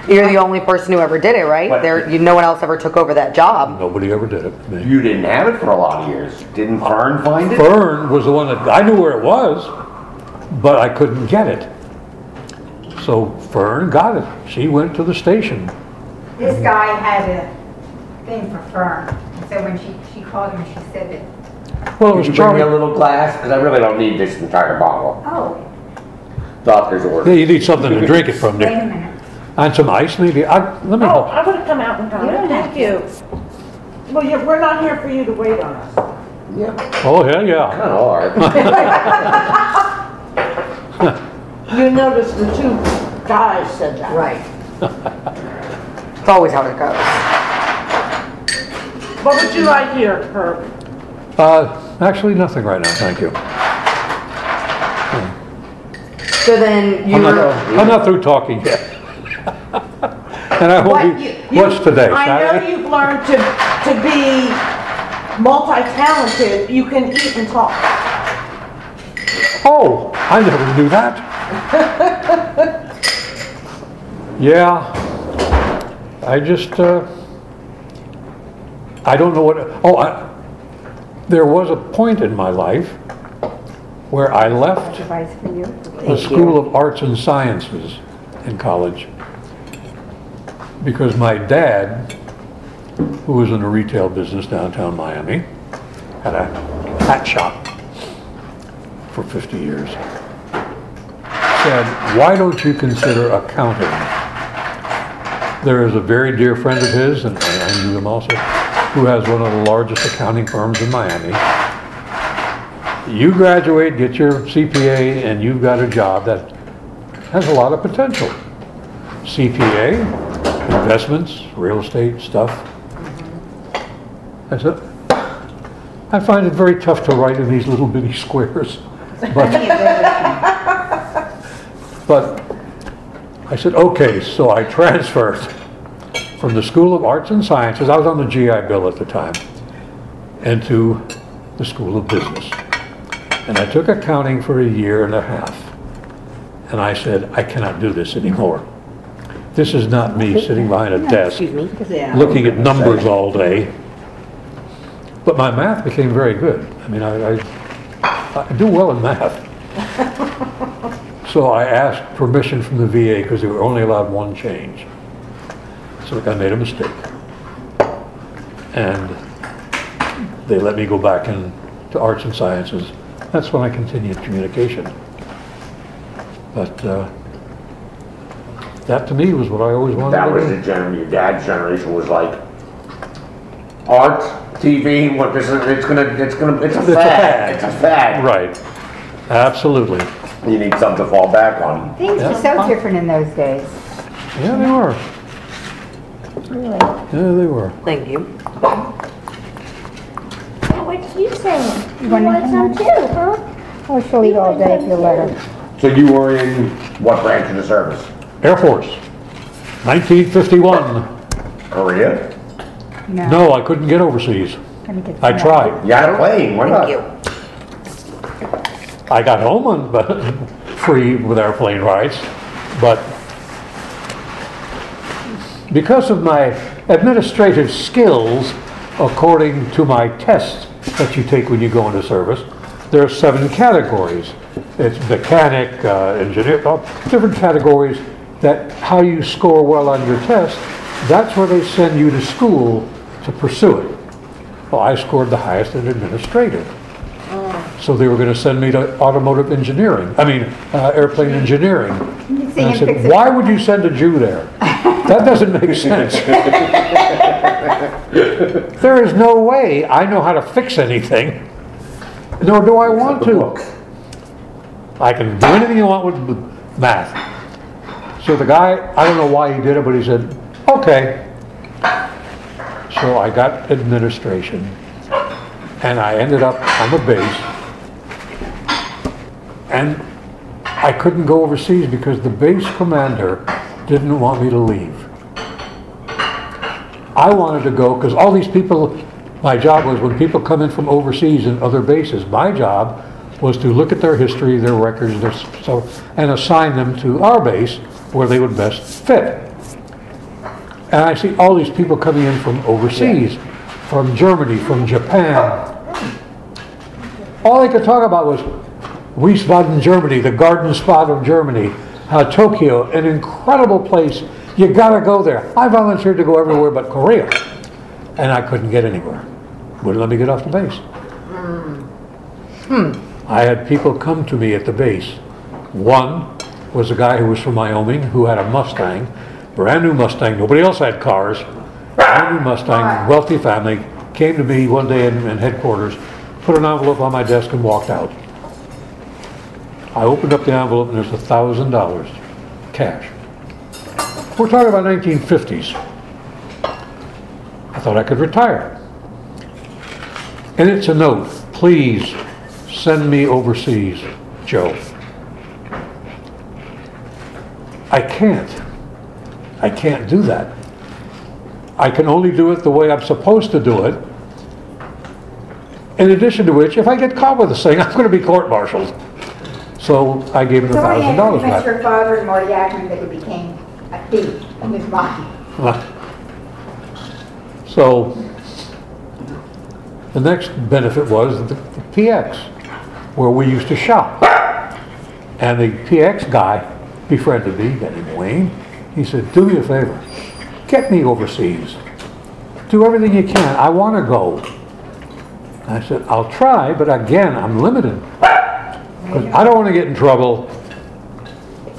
You're the only person who ever did it, right? What? No one else ever took over that job. Nobody ever did it. Me. You didn't have it for a lot of years. Didn't Fern find it? Fern was the one that, I knew where it was, but I couldn't get it. So Fern got it. She went to the station. This guy had a thing for Fern. So when she called him, she said that, Well, it Can was you bring me a Charlie. little glass? Because I really don't need this entire bottle. oh, Doctor's Yeah, order. you need something to drink it from wait a there. minute. And some ice, maybe. Let me Oh, help. I would have come out and done it. Thank you. Well, we're not here for you to wait on us. Yeah, Oh, hell yeah. kind of hard. You notice the two guys said that. Right. It's always how it goes. What would you like here, Herb? Actually, nothing right now, thank you. So then I'm not, you I'm not through talking yet. And I What hope what's today, I know Saturday? you've learned to be multi-talented. You can eat and talk. Oh, I never knew that. Yeah, I just, I don't know what, there was a point in my life where I left Advice for you. the School of Arts and Sciences in college because my dad, who was in the retail business downtown Miami, had a hat shop for 50 years. said, why don't you consider accounting? There is a very dear friend of his, and I knew him also, who has one of the largest accounting firms in Miami. You graduate, get your CPA, and you've got a job that has a lot of potential. CPA, investments, real estate stuff. I said, I find it very tough to write in these little bitty squares. But I said, okay, so I transferred from the School of Arts and Sciences, I was on the GI Bill at the time, into the School of Business. And I took accounting for a year and a half. And I said, I cannot do this anymore. This is not me sitting behind a desk looking at numbers all day. But my math became very good. I mean, I do well in math. So I asked permission from the VA because they were only allowed one change. So I made a mistake. And they let me go back into arts and sciences. That's when I continued communication. But that to me was what I always wanted That to was do. the generation, your dad's generation was like, art, TV, what, it's a fad. It's a fad. Right. Absolutely. You need something to fall back on. Things were so different in those days. Yeah, they were. Really? Yeah, they were. Thank you. What you saying? You want want some too, huh? Oh, she'll eat all day if you let her. So you were in what branch of the service? Air Force. 1951. Korea? No, I couldn't get overseas. Let me get I some. tried. You had a plane, why not? Thank you. I got home on free with airplane rides, but because of my administrative skills, according to my test that you take when you go into service, there are 7 categories. It's mechanic, engineer, different categories that how you score well on your test, that's where they send you to school to pursue it. Well, I scored the highest in administrative. So they were going to send me to automotive engineering, airplane engineering. You see And I him fix said, it. why would you send a Jew there? That doesn't make sense. There is no way I know how to fix anything, nor do I want to. I can do anything you want with math. So the guy, I don't know why he did it, but he said, okay. So I got administration, and I ended up on the base, and I couldn't go overseas because the base commander didn't want me to leave. I wanted to go because all these people, my job was when people come in from overseas and other bases, my job was to look at their history, their records, and assign them to our base where they would best fit. And I see all these people coming in from overseas, from Germany, from Japan. All they could talk about was Wiesbaden, Germany, the garden spot of Germany, Tokyo, an incredible place. You gotta go there. I volunteered to go everywhere but Korea, and I couldn't get anywhere. Wouldn't let me get off the base. I had people come to me at the base. One was a guy who was from Wyoming who had a Mustang, brand new Mustang. Nobody else had cars. Brand new Mustang, wealthy family, came to me one day in headquarters, put an envelope on my desk and walked out. I opened up the envelope and there's $1,000 cash. We're talking about 1950s. I thought I could retire. And it's a note, please send me overseas, Joe. I can't do that. I can only do it the way I'm supposed to do it. In addition to which, if I get caught with this thing, I'm going to be court-martialed. So I gave him $1,000 back. Your father and Marty Ackman that he became a thief in his mind. So the next benefit was the PX, where we used to shop. And the PX guy befriended me, a guy named Wayne. He said, do me a favor, get me overseas. Do everything you can. I want to go. I said, I'll try, but again, I'm limited. Because I don't want to get in trouble.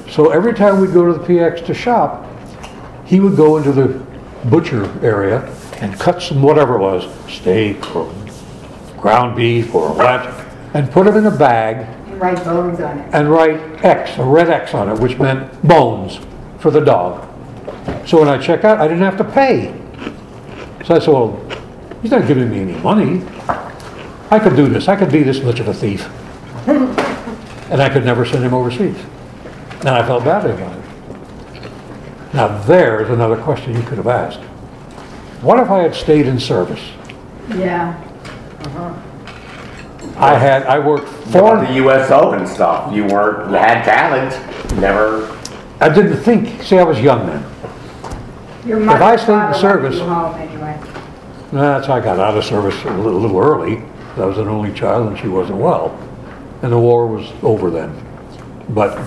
So every time we'd go to the PX to shop, he would go into the butcher area and cut some whatever it was, steak or ground beef or what, and put them in a bag And write bones on it. and write X, a red X on it, which meant bones for the dog. So when I check out, I didn't have to pay. So I said, well, he's not giving me any money. I could do this. I could be this much of a thief. And I could never send him overseas. And I felt badly about it. Now there's another question you could have asked. What if I had stayed in service? Yeah. I worked For the USO and stuff, you had talent, never. I didn't think, see, I was young then. Your If I stayed in mother service- wanted you home anyway. That's how I got out of service a little early. I was an only child and she wasn't well. And the war was over then. But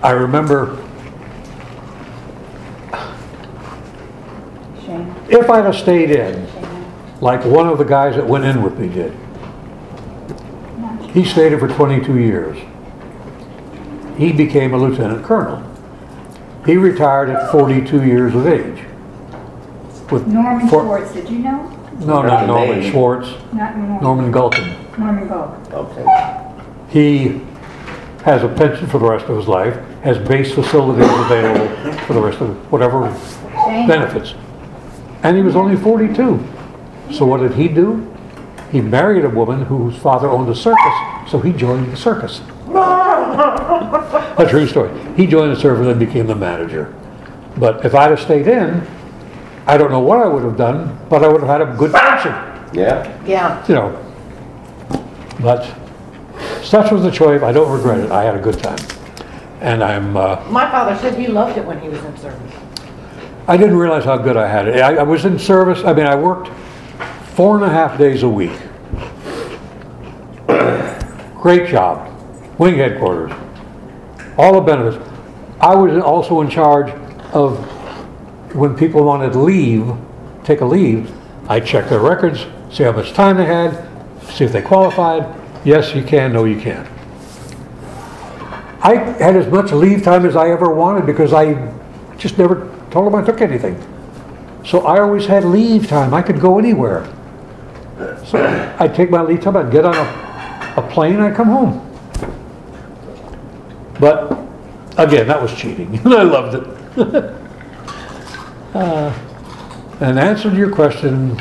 I remember Shane. if I'd have stayed in, like one of the guys that went in with me did. He stayed in for 22 years. He became a lieutenant colonel. He retired at 42 years of age. With Norman four- Schwartz, did you know? No, not Norman Schwartz. Not Norman. Norman Galton. Norman Gold. Okay. He has a pension for the rest of his life, has base facilities available for the rest of whatever Shane. benefits. And he was only 42. So what did he do? He married a woman whose father owned a circus, so he joined the circus. A true story. He joined the service and became the manager. But if I'd have stayed in, I don't know what I would have done, but I would have had a good pension, Yeah. Yeah. you know. But such was the choice. I don't regret it. I had a good time. And My father said he loved it when he was in service. I didn't realize how good I had it. I was in service. I mean, I worked 4.5 days a week. Great job. Wing headquarters. All the benefits. I was also in charge of when people wanted leave, take a leave, I'd check their records, see how much time they had, see if they qualified. Yes, you can. No, you can't. I had as much leave time as I ever wanted because I just never told them I took anything. So I always had leave time. I could go anywhere. So I'd take my leave time, I'd get on a plane, I'd come home. But again, that was cheating. I loved it. And answer to your question,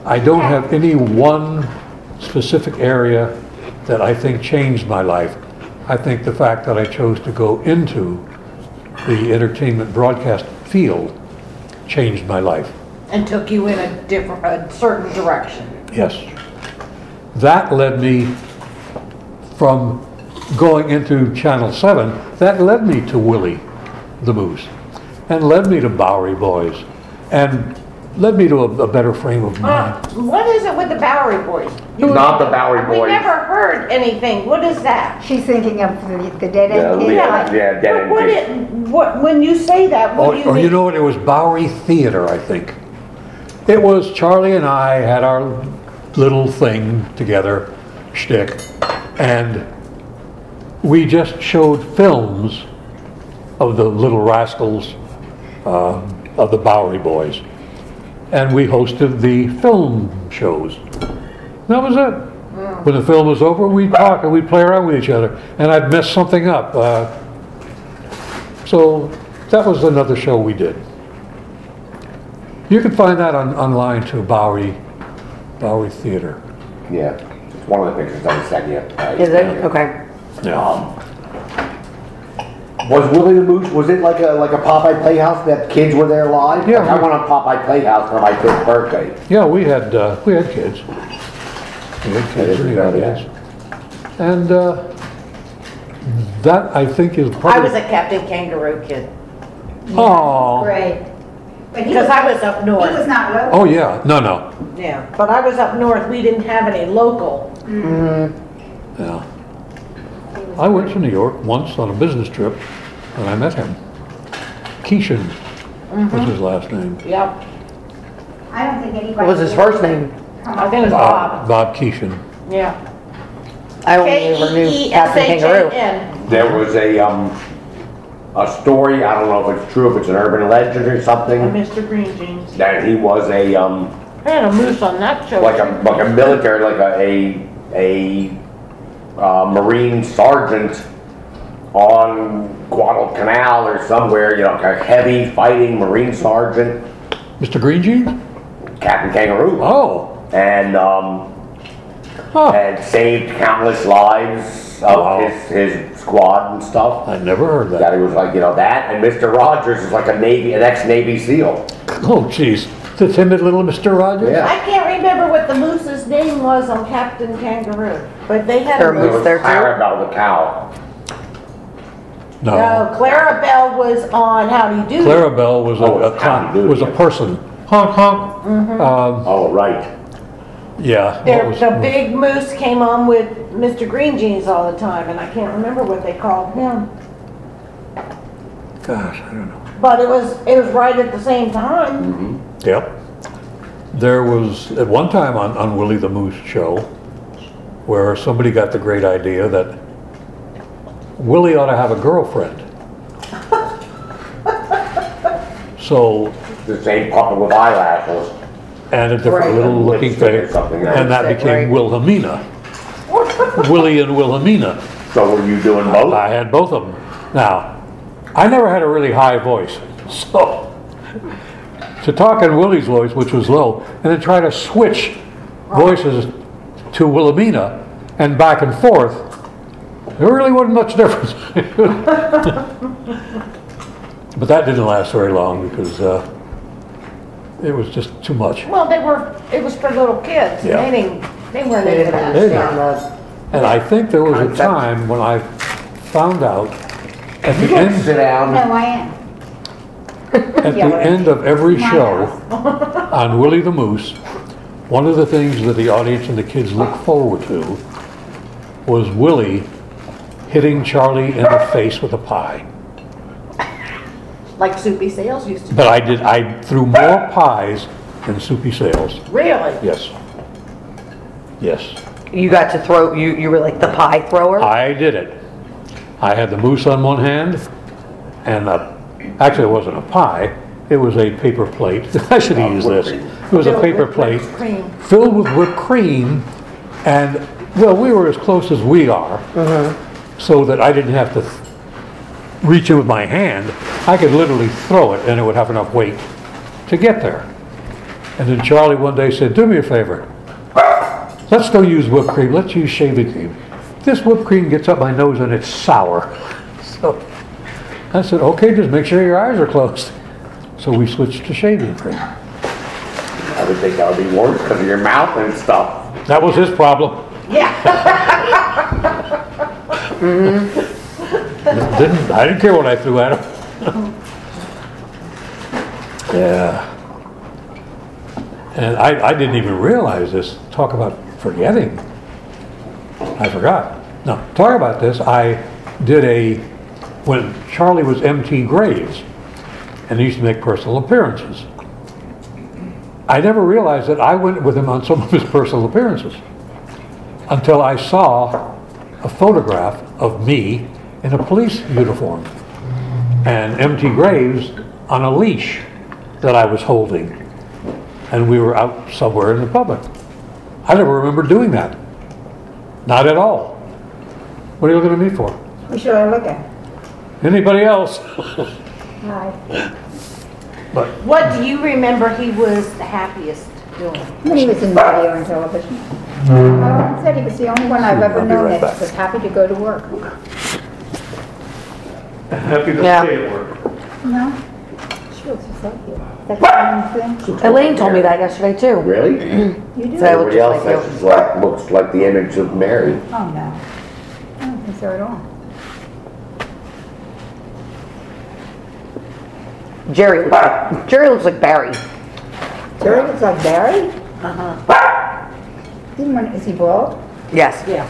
I don't have any one specific area that I think changed my life. I think the fact that I chose to go into the entertainment broadcast field changed my life. And took you in a certain direction. Yes. That led me from going into Channel 7, that led me to Willy the Moose, and led me to Bowery Boys, and led me to a better frame of mind. What is it with the Bowery Boys? Not the Bowery We Boys. never heard anything. What is that? She's thinking of the dead end kid. Yeah, dead end kid. When you say that, what do you Or mean? you know what, it was Bowery Theater, I think. It was Charlie and I had our little thing together, shtick, and we just showed films of the Little Rascals, of the Bowery Boys. And we hosted the film shows. That was it. When the film was over, we'd talk and we'd play around with each other. And I'd mess something up. So that was another show we did. You can find that online too, Bowery Theater. Yeah. It's one of the pictures I sent you. Is it? Okay. Yeah. Was Willy the Moose, was it like a Popeye Playhouse that kids were there live? Yeah. Like, I went on Popeye Playhouse for my 5th birthday. Yeah, we had kids. We had kids in the audience. And that, I think, is I part was of... a Captain Kangaroo kid. Oh. Great. But he Because was, I was up he was north. not local. Oh, yeah. No. Yeah, but I was up north. We didn't have any local. Yeah. I went to New York once on a business trip, and I met him. Keeshan was his last name. Yep. I don't think anybody. What was his first name? I think it was Bob. Bob Keeshan. Yeah. I only ever knew Captain Kangaroo. K-E-E-S-H-A-N. There was a story, I don't know if it's true, if it's an urban legend or something, Mr. Green Jeans. that he was I had a moose on that show. like a military, like a Marine sergeant on Guadalcanal or somewhere, you know, a heavy fighting Marine sergeant, Mr. Green Jeans? Captain Kangaroo. Oh. And Huh. and saved countless lives of Wow. his squad and stuff. I never heard That that. he was like, you know, that, and Mr. Rogers is like an ex-Navy SEAL. Oh, jeez. The timid little Mr. Rogers? Yeah. I can't remember what the moose's name was on Captain Kangaroo, but they had There a was There moose. was there too? Clarabelle the cow. No, No. Clarabelle was on Howdy Doody. Clarabelle was Oh, it's Howdy Doody. was a person. Honk, honk. Oh, right. Yeah. There, what was- the big moose came on with Mr. Green Jeans all the time, and I can't remember what they called him. Gosh, I don't know. But it was right at the same time. Yep. There was, at one time on Willy the Moose show, where somebody got the great idea that Willy ought to have a girlfriend. So, The same puppet with eyelashes. and a different Right. little looking Lipstick or thing, something, and that right. became Wilhelmina. Willy and Wilhelmina. So were you doing both? I had both of them. Now, I never had a really high voice, so to talk in Willie's voice, which was low, and then try to switch voices to Wilhelmina and back and forth, there really wasn't much difference. But that didn't last very long because it was just too much. Well, it was for little kids. Yeah. They weren't They into didn't that. understand the, And I think there was a Concept. time when I found out at You the can end, sit down. No, I am. at the end of every show on Willy the Moose, one of the things that the audience and the kids looked forward to was Willy hitting Charlie in the face with a pie. Like Soupy Sales used to. But I threw more pies than Soupy Sales. Really? Yes. Yes. you got to throw, you were like the pie thrower? I did it. I had the moose on one hand, and actually it wasn't a pie, it was a paper plate. I should have used this. It was a Filled paper with plate whipped cream. filled with whipped cream, and, well, we were as close as we are, so that I didn't have to reach in with my hand. I could literally throw it, and it would have enough weight to get there. And then Charlie one day said, do me a favor. Let's don't use whipped cream, let's use shaving cream. This whipped cream gets up my nose and it's sour. So I said, okay, just make sure your eyes are closed. So we switched to shaving cream. I would think that would be worse because of your mouth and stuff. That was his problem. I didn't care what I threw at him. Yeah. And I didn't even realize this. Talk about forgetting. I forgot. No, talk about this. I did when Charlie was MT Graves, and he used to make personal appearances. I never realized that I went with him on some of his personal appearances until I saw a photograph of me in a police uniform and MT Graves on a leash that I was holding, and we were out somewhere in the public. I never remember doing that. Not at all. What are you looking at me for? Who should I look at? Anybody else? Hi. But What do you remember he was the happiest doing? When he was in radio and television. Oh, he said he was the only one I've ever I'll be known right that back. was happy to go to work. happy to Yeah. stay at work. No? She looks just like you. That's the same thing. Elaine told me that yesterday too. Really? You do? So I look Everybody else just like says you. she's looks like the image of Mary. Oh, no. I don't think so at all. Jerry looks like Barry. Jerry looks like Barry? Is he bald? Yes. Yeah.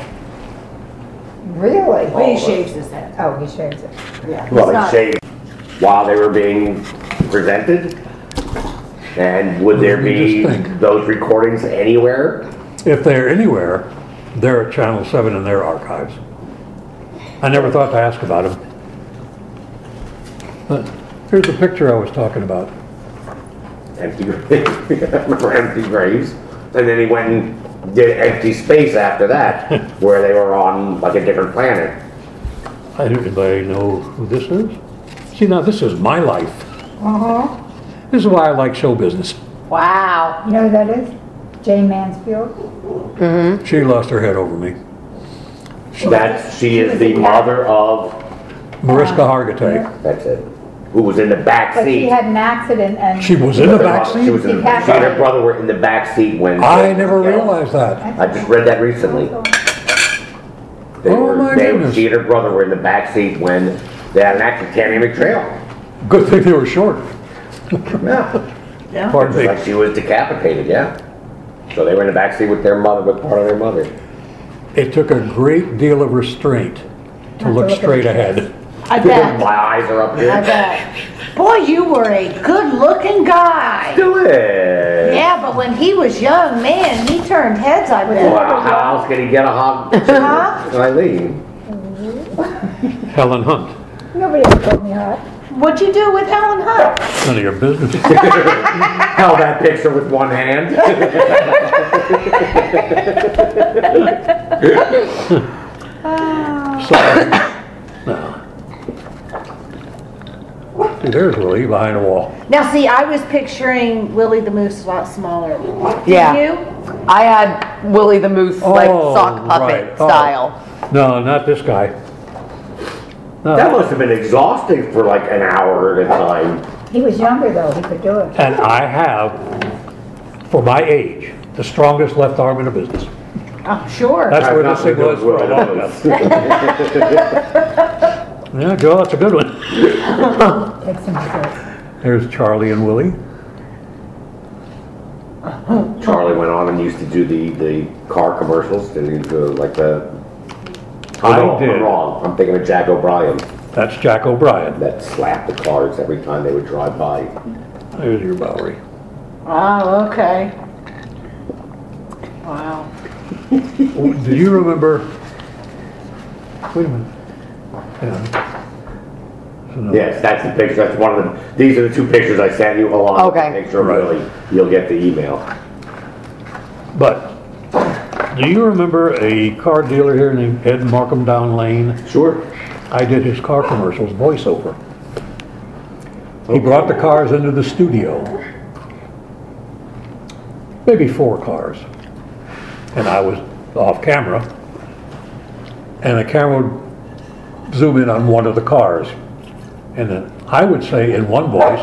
Really? Well, he shaves his head. Oh, he shaves it. Yeah. Well, He's they not- shaved while they were being presented? And would there Let me be just think. those recordings anywhere? If they're anywhere, They're at Channel 7 in their archives. I never thought to ask about them. But here's the picture I was talking about. Empty graves. Remember Empty Graves? And then he went and did Empty Space after that, where they were on like a different planet. I don't anybody know who this is? See, now this is my life. This is why I like show business. Wow. You know who that is? Jane Mansfield. She lost her head over me. She is the mother of, Mariska Hargitay. that's it, who was in the back But she seat. had an accident and. She was in the back She was seat? in, she and her brother were in the back seat when. I never realized that. I just read that recently. Oh, my goodness. She and her brother were in the back seat when they had an accident, Tammy McTrail. Good thing they were short. Yeah. Pardon Just me. like she was decapitated, yeah. So they were in the back seat with their mother, with part of their mother. It took a great deal of restraint to look straight ahead. I bet. My eyes are up here. I bet. Boy, you were a good-looking guy. Do it. Yeah, but when he was young, man, he turned heads, I bet. Wow, how else can he get a hug? Huh? Eileen. Helen Hunt. Nobody ever told me hot. What'd you do with Helen Hunt? None of your business. Held that picture with one hand. Sorry. No. See, there's Willie behind the wall. Now, see, I was picturing Willy the Moose a lot smaller. Did Yeah. you? I had Willy the Moose, like sock puppet right. Oh. style. No, not this guy. No. That must have been exhausting for like an hour at a time. He was younger though, he could do it. And I have, for my age, the strongest left arm in the business. Oh, sure. That's where That's this thing was for a long time. Yeah, Joe, that's a good one. Take some shit. There's Charlie and Willie. Charlie went on and used to do the car commercials. Did he do like the... I did. I'm wrong. I'm thinking of Jack O'Brien. That's Jack O'Brien. That slapped the cars every time they would drive by. There's your Bowery. Oh, okay. Wow. Do you remember? Wait a minute. Yeah. No. Yes, that's the picture. That's one of them. These are the two pictures I sent you along Okay. with the picture of Right. Willie. You'll get the email. But do you remember a car dealer here named Ed Markham Down Lane? Sure. I did his car commercials voiceover. He brought the cars into the studio. Maybe 4 cars. And I was off camera. And the camera would zoom in on one of the cars. And then I would say in one voice,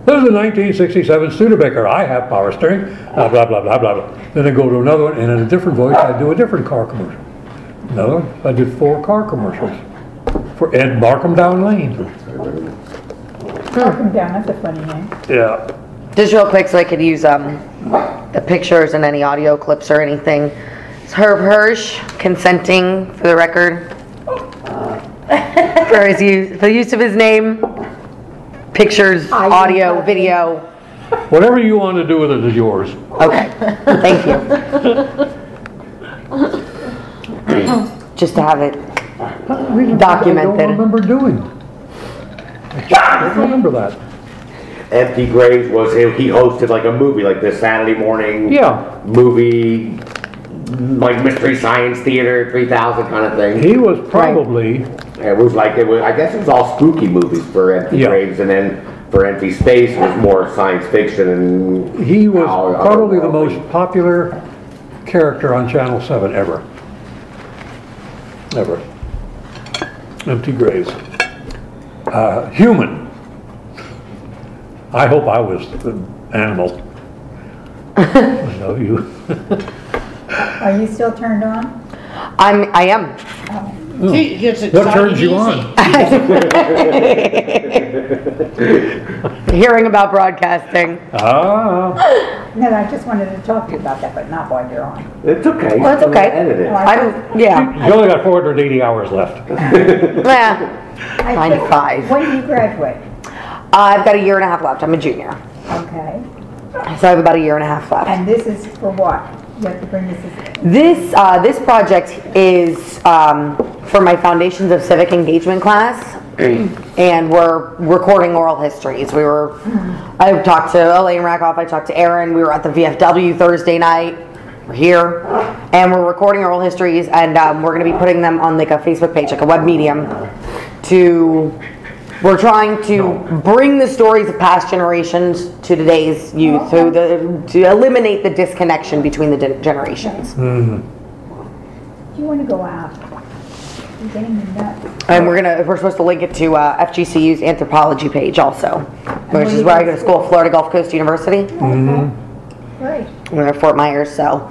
"This is a 1967 Studebaker. I have power steering." Blah, blah, blah, blah, blah, blah. Then I'd go to another one, and in a different voice, I'd do a different car commercial. Another one, I did 4 car commercials for Ed Markham Down Lane. Mark him down, that's a funny name. Yeah. Just real quick so I could use the pictures and any audio clips or anything. Is Herb Hirsch consenting for the record? For his use, for the use of his name, pictures, audio, video. Whatever you want to do with it is yours. Okay, thank you. Just to have it I documented. don't remember doing. I don't remember that. Empty Graves was he hosted like a movie, like the Saturday morning movie, like Mystery Science Theater 3000 kind of thing. He was probably, It was I guess it was all spooky movies for Empty Graves, and then for Empty Space it was more science fiction and he was probably the most popular character on Channel 7 ever. Ever. Empty Graves. Human. I hope I was the animal. No, you. Are you still turned on? I am. What turns you on? Hearing about broadcasting. Ah. No, I just wanted to talk to you about that, but not while you're on. It's okay. Well, it's okay. Edit it. Yeah. You only got 480 hours left. Yeah. 95. When do you graduate? I've got a year and a half left. I'm a junior. Okay. So I have about a year and a half left. And this is for what? You have to bring this. This project is for my Foundations of Civic Engagement class, and we're recording oral histories. I talked to Elaine Rakoff, I talked to Erin, we were at the VFW Thursday night, we're here, and we're recording oral histories, and we're going to be putting them on like a Facebook page, like a web medium, we're trying to bring the stories of past generations to today's youth, to eliminate the disconnection between the generations. You want to go out. You're getting me nuts. And we're supposed to link it to FGCU's anthropology page also, which is where I go to school, Florida Gulf Coast University. Great. We're at Fort Myers, so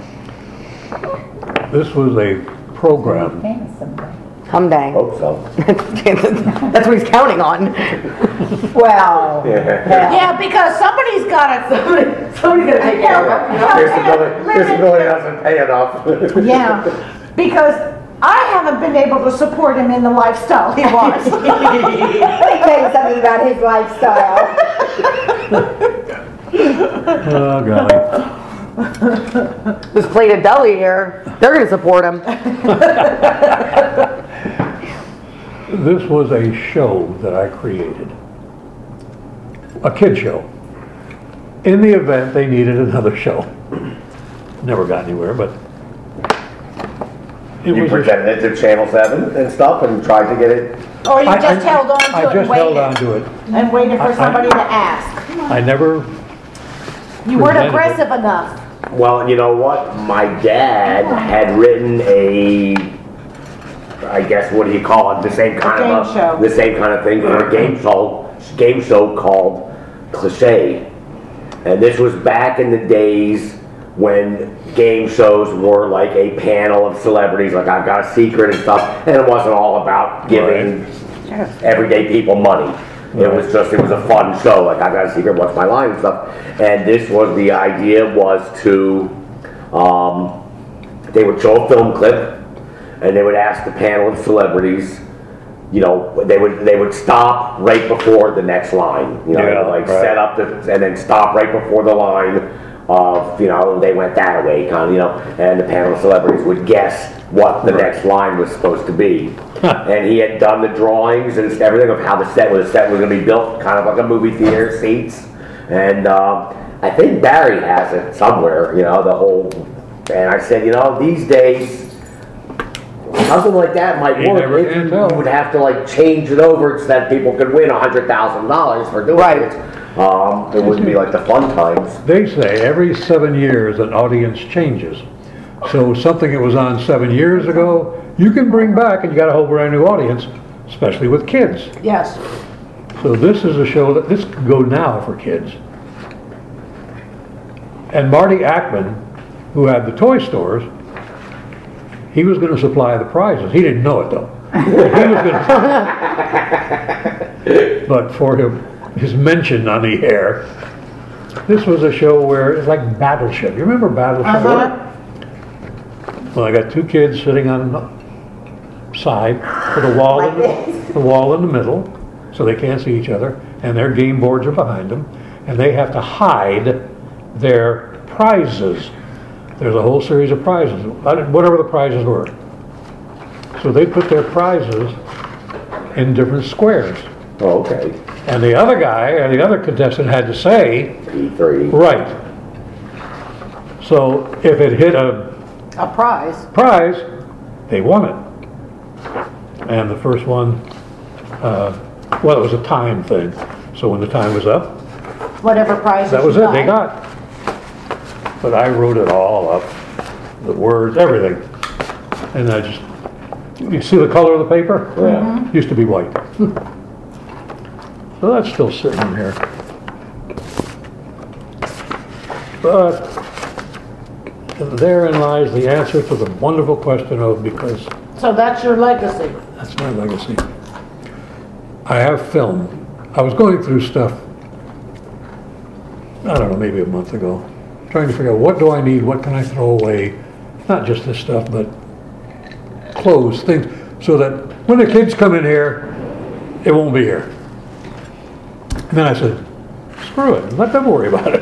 This was a program. Famous someday. someday. Hope so. That's what he's counting on. Well, Yeah, because somebody's gotta, Somebody's gonna take care of it. Disability doesn't pay enough. yeah, because I haven't been able to support him in the lifestyle he wants. let me tell you something about his lifestyle. Oh, golly. This plate of deli here, they're gonna support him. This was a show that I created. A kid show. In the event they needed another show. Never got anywhere, but it You was presented it to Channel 7 and stuff and tried to get it. Or you just held on to I it and just held on waited, to it. and waited for somebody to ask. I never, You weren't presented it. aggressive enough. Well, you know what? My dad had written I guess, what do you call it? The same kind game show. The same kind of thing for a game show called Cliché. And this was back in the days when game shows were like a panel of celebrities, like I've Got a Secret and stuff, and it wasn't all about giving everyday people money. It was a fun show, like I've Got a Secret, What's My Line and stuff. And this was, the idea was to, they would show a film clip, and they would ask the panel of celebrities, you know, they would stop right before the next line, you know, Yeah, like right. set up and then stop right before the line of, you know, they went that way, kind of, you know, and the panel of celebrities would guess what the next line was supposed to be. And he had done the drawings and everything of how the set was going to be built, kind of like a movie theater, seats. And I think Barry has it somewhere, you know, the whole, and I said, you know, these days, something like that might You work. never If can you tell. would have to like change it over so that people could win $100,000 for doing Right. it. It wouldn't be like the fun times. they say every 7 years an audience changes. So something that was on 7 years ago, you can bring back and you got a whole brand new audience, especially with kids. Yes. So this is a show that, this could go now for kids. And Marty Ackman, who had the toy stores, he was going to supply the prizes. He didn't know it though. He was going to, but for his mention on the air, this was a show where it's like Battleship. You remember Battleship? Well, I got two kids sitting on the side with a wall the wall in the middle, so they can't see each other, and their game boards are behind them, and they have to hide their prizes. There's a whole series of prizes, whatever the prizes were. So they put their prizes in different squares. Oh, okay. And the other guy, and the other contestant had to say, E3. right. So if it hit a prize. they won it. And the first one, well, it was a time thing. So when the time was up, Whatever prize that was it, they got. But I wrote it all up, the words, everything. And I just, you see the color of the paper? Yeah. Used to be white. So that's still sitting in here. But therein lies the answer to the wonderful question of, because So that's your legacy. that's my legacy. I have film. I was going through stuff, I don't know, maybe a month ago, trying to figure out what do I need, what can I throw away, not just this stuff, but clothes, things, so that when the kids come in here, it won't be here. And then I said, screw it, let them worry about it.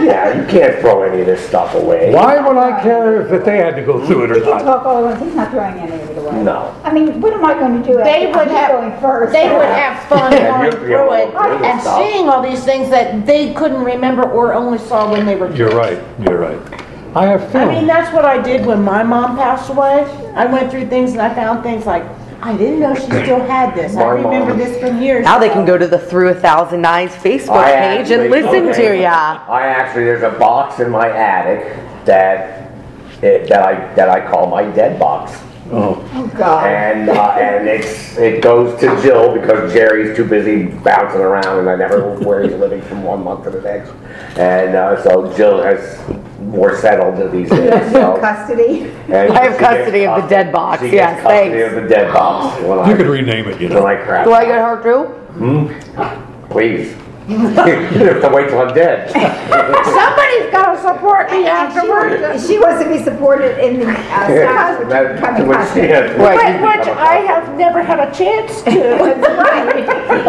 Yeah, you can't throw any of this stuff away. Why would I care if they had to go through it or We can not? talk all at once, he's not throwing any of it away. No. I mean, what am I going to do? They after would I'm have, going first? they would have fun Yeah, going you'll be through able it to do and stuff. seeing all these things that they couldn't remember or only saw when they were kids. You're right, you're right. I have I mean, film. that's what I did when my mom passed away. I went through things and I found things like, I didn't know she still had this. I My remember mom- this from years Now they ago. can go to the Through 1,000 Eyes Facebook I page and actually- listen okay. to ya. I actually, there's a box in my attic that I call my dead box. Oh, Oh, God. And it goes to Jill because Jerry's too busy bouncing around and I never know where he's living from one month to the next. And so Jill has more settled these days. So, Custody. and I have she custody gets of the dead box, She yes, gets custody thanks. of the dead box. When you could rename it, you when know. I crap. Do I get her too? Please. You have to wait till I'm dead. Somebody's gotta support me afterwards. She wants to be supported in the spouse, which That's becoming what she custody. has. Which I have never had a chance to.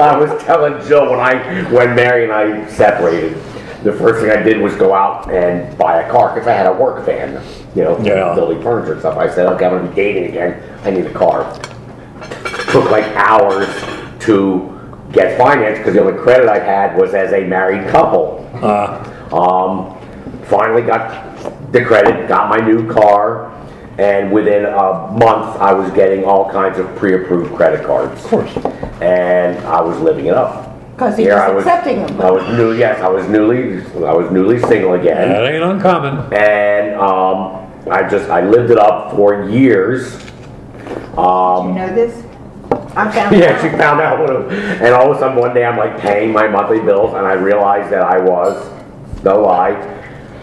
I was telling Jill when Mary and I separated, the first thing I did was go out and buy a car because I had a work van, you know, Yeah. building furniture and stuff. I said, okay, I'm gonna be dating again. I need a car. Took like hours to get financed because the only credit I had was as a married couple. Finally got the credit, got my new car, and within a month I was getting all kinds of pre-approved credit cards. Of course. And I was living it up. Because he Here was accepting them. I was newly single again, That ain't uncommon. and I lived it up for years. You know this? I found Yeah, out. she found out, and all of a sudden one day I'm like paying my monthly bills, and I realized that I was, no lie,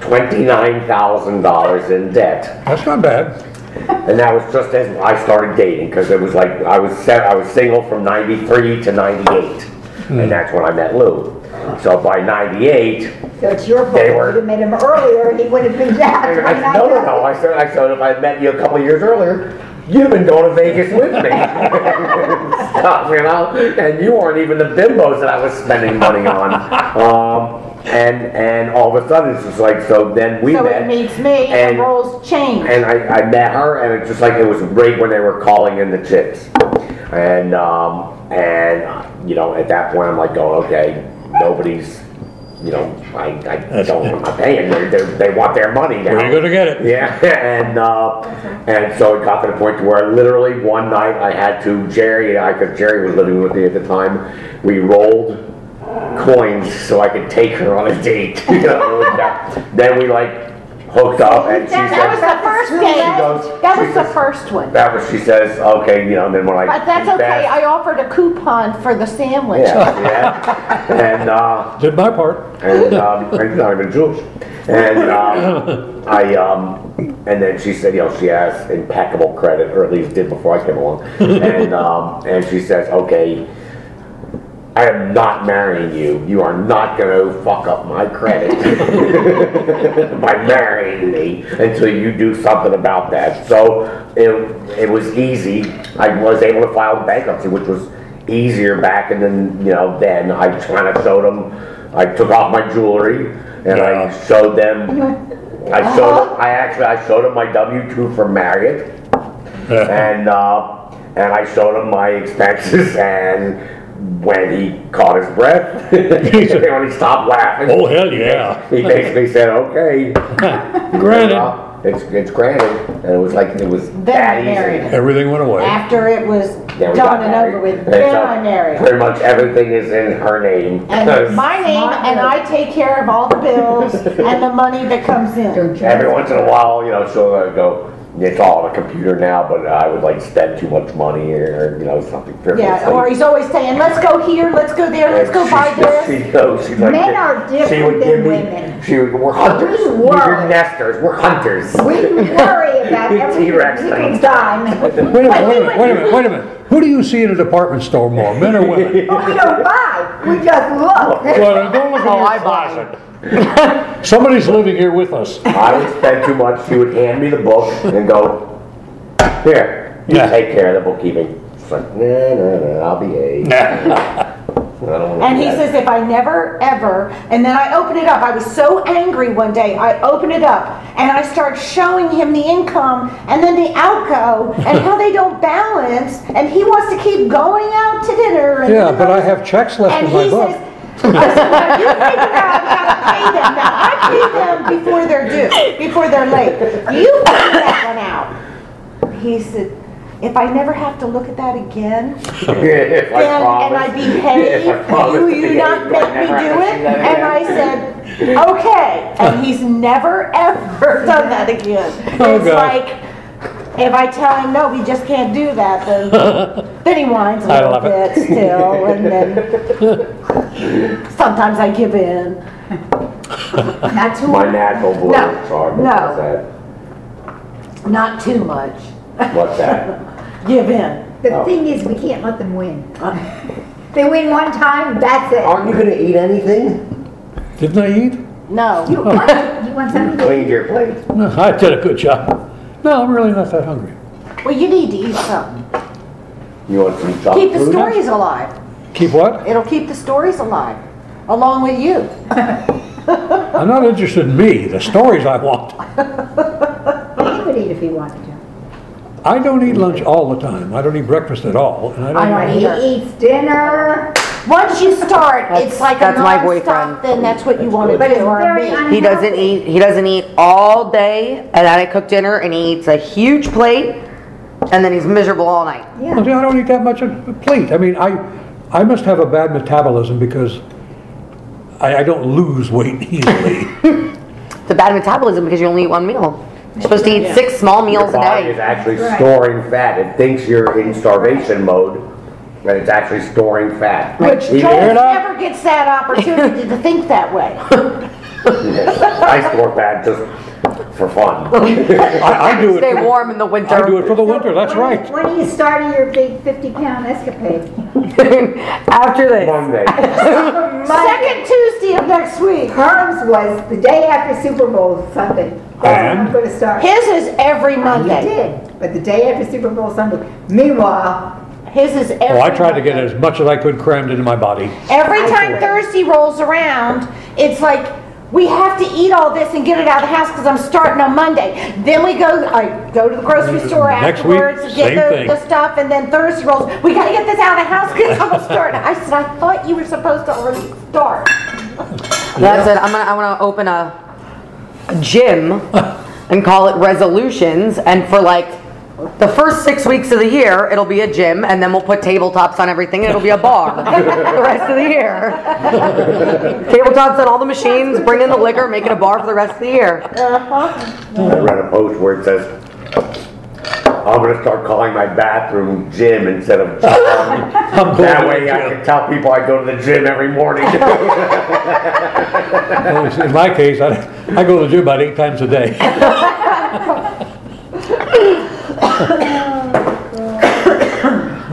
$29,000 in debt. That's not bad. And that was just as I started dating, because it was like, I was single from 93 to 98. And that's when I met Lou. So by 98, So it's your fault. They If were- you'd have met him earlier, he would have been down. no. I said if I met you a couple of years earlier, you've been going to Vegas with me. Stuff, you know? And you weren't even the bimbos that I was spending money on. And all of a sudden, it's just like, so then we So met. it meets me and roles change. And I met her, and it's just like it was right when they were calling in the chicks, and you know, at that point I'm like going, okay, nobody's, you know, I'm not paying. They want their money now. Where are you gonna get it? Yeah, and so it got to the point to where literally one night I had to because Jerry was living with me at the time. We rolled coins so I could take her on a date. You know, then we like hooked up, and she That was said, the first date. goes- That she was the says- first one. she says, okay, you know, and then when I. But that's okay, I offered a coupon for the sandwich. Yeah, and Did my part. and I'm not even Jewish. And and then she said, you know, she has impeccable credit, or at least did before I came along. And she says, okay, I am not marrying you. You are not going to fuck up my credit by marrying me until you do something about that. So it was easy. I was able to file bankruptcy, which was easier back, and then, you know, then I kind of showed them. I took off my jewelry and I showed them. I showed them my W-2 from Marriott, and I showed him my expenses, and when he caught his breath, when he stopped laughing, Oh, hell yeah. he basically said, "Okay, Granted, it's granted," and it was like it was that Then I married easy. him. everything went away. After it was Then we got done and married. over with, And then so I married him. Pretty much everything is in her name. And my name, and I take care of all the bills and the money that comes in. Every once in a while, you know, she'll go, it's all on a computer now, but I would like spend too much money or you know, something frivolous. Yeah, or he's always saying, let's go here, let's go there, let's go buy this. She's like, Men are different she would than give me, women. we're hunters. We We're worry. nesters. We're hunters. We worry about every T-Rex thing. people's dime. Wait a minute. Who do you see in a department store more, men or women? We don't buy, we just look. Well, don't look in your closet. Somebody's living here with us. I would spend too much. She would hand me the book and go, here, you Yeah. take care of the bookkeeping. It's like, no, I'll behave. And he says, if I never, ever, and then I open it up. I was so angry one day, I open it up, and I start showing him the income, and then the outgo, and how they don't balance, and he wants to keep going out to dinner. And Yeah, but I have checks left and in my he book. says, I said, now you figure out how to pay them. Now, I pay them before they're due, before they're late. You figure that one out. He said, if I never have to look at that again, If I and promise. I behave, If I promise will to you behave, not do I make me never have do to it? see that And I again? said, okay. And he's never, ever done that again. Oh, It's God. like, if I tell him, no, we just can't do that, then he whines a I little love it. bit still, and then sometimes I give in. Not too My much. natural voice, No, Charlie. no. What's Not too much. that? What's that? Give in. The Oh. thing is, we can't let them win. They win one time, that's it. Aren't you gonna eat anything? Didn't I eat? No. You want something to Cleaned your plate. No, I did a good job. No, I'm really not that hungry. Well, you need to eat something. You want some junk Keep the food? stories alive. Keep what? It'll keep the stories alive, along with you. I'm not interested in me, the stories I want. He would eat if he wanted to. I don't eat lunch all the time. I don't eat breakfast at all. And I don't I When he eats dinner, Once you start, it's like a That's my nonstop, boyfriend. then that's what you want to but it's do, or very me. He doesn't eat all day, and then I cook dinner, and he eats a huge plate, and then he's miserable all night. yeah. Well, see, I don't eat that much a plate. I mean, I must have a bad metabolism because I don't lose weight easily. It's a bad metabolism because you only eat one meal. You're supposed to eat 6 small Your meals a body is day. actually Right. storing fat. It thinks you're in starvation mode, and it's actually storing fat. Which Even- Joel never gets that opportunity to think that way. I store fat just for fun. I do Stay it. warm in the winter. I do it for the winter. That's When- right. When are you starting your big 50-pound escapade? After this. Monday. Second Tuesday of next week. Herm's was the day after Super Bowl Sunday. That's when I'm And? going to start. His is every He Monday. did, but the day after Super Bowl Sunday. Meanwhile, His is every Oh, I tried to get Monday. as much as I could crammed into my body. Every I time do it. Thursday rolls around, it's like, we have to eat all this and get it out of the house because I'm starting on Monday. Then I go to the grocery store Next week, afterwards, same get thing. the stuff, and then Thursday rolls, we gotta get this out of the house because I'm starting. I said, I thought you were supposed to already start. That's it. I want to open a gym and call it Resolutions, and for like the first 6 weeks of the year, it'll be a gym, and then we'll put tabletops on everything, and it'll be a bar the rest of the year. Tabletops on all the machines, bring in the liquor, make it a bar for the rest of the year. I read a post where it says, I'm going to start calling my bathroom gym instead of gym. I'm going That to way the I gym. can tell people I go to the gym every morning. Well, in my case, I go to the gym about 8 times a day.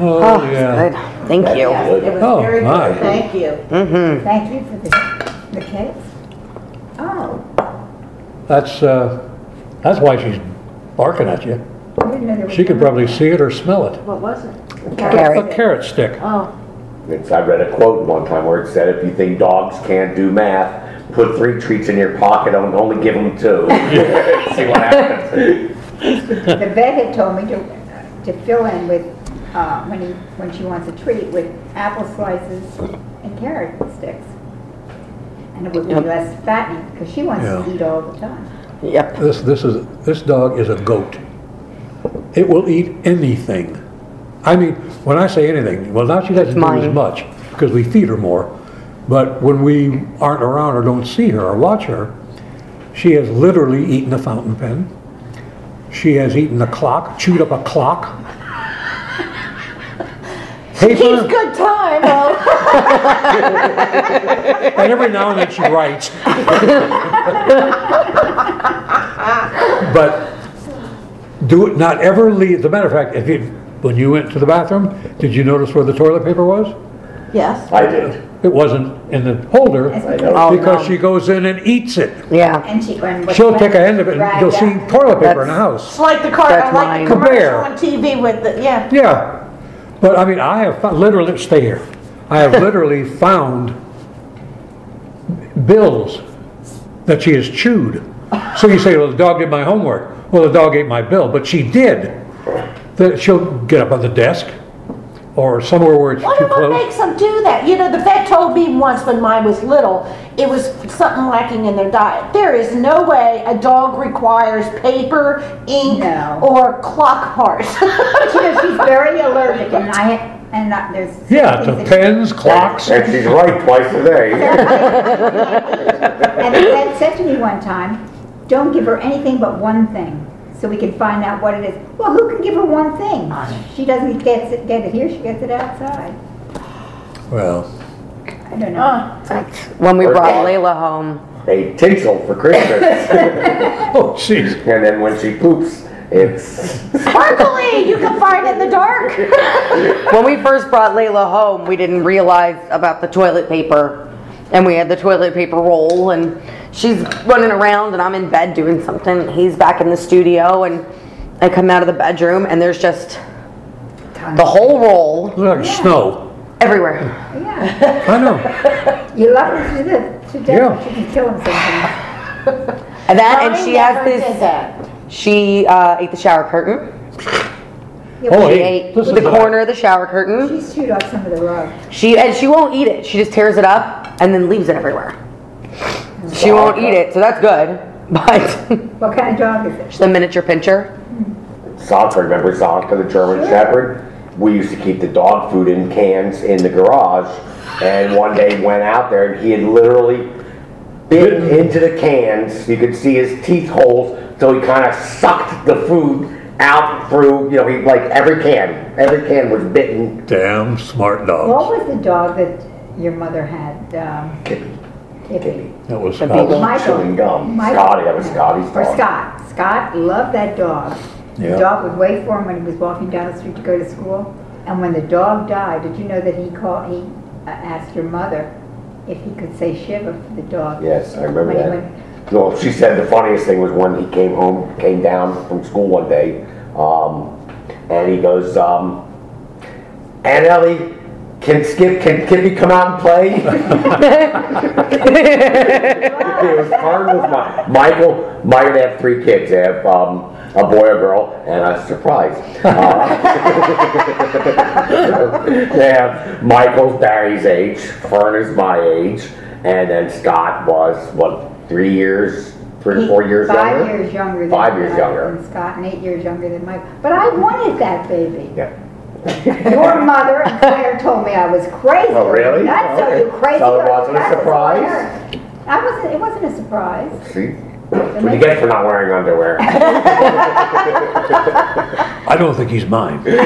Oh, yeah. Good. Thank you. It was Oh, very my. good, thank you. thank you for the cakes. Oh, That's why she's barking at you. I didn't know there was. She could probably see it or smell it. What was it? A Carrot. carrot stick. Oh, I read a quote one time where it said, if you think dogs can't do math, put 3 treats in your pocket and only give them 2. See what happens. The vet had told me to fill in with, when she wants a treat, with apple slices and carrot sticks. And it would be less fattening, because she wants to Yeah. eat all the time. Yep. This dog is a goat. It will eat anything. I mean, when I say anything, well, now she doesn't do as Mine. much because we feed her more. But when we aren't around or don't see her or watch her, she has literally eaten a fountain pen. She has eaten a clock, chewed up a clock. keeps Paper, good time, though. and every now and then she writes. But do it, not ever leave. As a matter of fact, when you went to the bathroom, did you notice where the toilet paper was? Yes. I did. It wasn't in the holder That's I because- know. Oh, because no. she goes in and eats it. Yeah. And She'll take a end of it and you'll see toilet paper in the That's- house. It's like the car, That's like mine. the The bear. commercial on TV with the, yeah. Yeah. But I mean, I have literally, stay here. I have literally found bills that she has chewed. So you say, well, the dog did my homework. Well, the dog ate my bill, but she did. She'll get up on the desk or somewhere where it's too What close. makes them do that? You know, the vet told me once when mine was little, it was something lacking in their diet. There is no way a dog requires paper, ink, No. or clock parts. But you know, she's very allergic, and there's Yeah, to things that- pens, clocks. And she's right twice a day. And the vet said to me one time, don't give her anything but one thing, so we can find out what it is. Well, who can give her one thing? She doesn't get it here, she gets it outside. Well, I don't know. When we brought Layla home, A tinsel for Christmas. oh, jeez. And then when she poops, it's... Sparkly! You can find in the dark. when we first brought Layla home, we didn't realize about the toilet paper. And we had the toilet paper roll, and she's running around, and I'm in bed doing something. He's back in the studio, and I come out of the bedroom, and there's just the whole roll Look like snow. everywhere. Yeah, I know. you love her to death, Yeah. but you can kill him sometimes. And that, and she I has never did this. that. She ate the shower curtain. Oh, She hey, ate listen the to that. corner of the shower curtain. She chewed off some of the rug. She won't eat it. She just tears it up and then leaves it everywhere. She won't eat it, so that's good. But What kind of dog is it? she's a miniature pincher. Soccer, remember Soccer, the German Shepherd? We used to keep the dog food in cans in the garage, and one day went out there and he had literally bitten into the cans. You could see his teeth holes, so he kind of sucked the food out through, you know, he like every can was bitten. Damn smart What dogs. was the dog that your mother had? Tippy. That was The Scott. beagle. Michael. Chewing gum. Michael. Scotty, that was Scotty's Or dog. Scott. Scott loved that dog. Yeah. The dog would wait for him when he was walking down the street to go to school. And when the dog died, did you know that he asked your mother if he could say Shiva for the dog? Yes, I remember When he that. went- No, she said the funniest thing was when he came down from school one day, and he goes, Aunt Ellie, can Kippy come out and play? It was fun with Michael might have 3 kids. They have a boy, a girl, and a surprise. They have Michael's Barry's age, Fern is my age, and then Scott was, what, 3 years, 3 or 4 years younger? 5 years younger than 5 years younger. than Scott, and 8 years younger than Mike. But I wanted that baby. Yeah. Your mother and Claire told me I was crazy. Oh, really? That's so Okay. you crazy. So it wasn't a That's what I surprise? heard. It wasn't a surprise. See? What you get for not wearing underwear. I don't think he's mine. Well,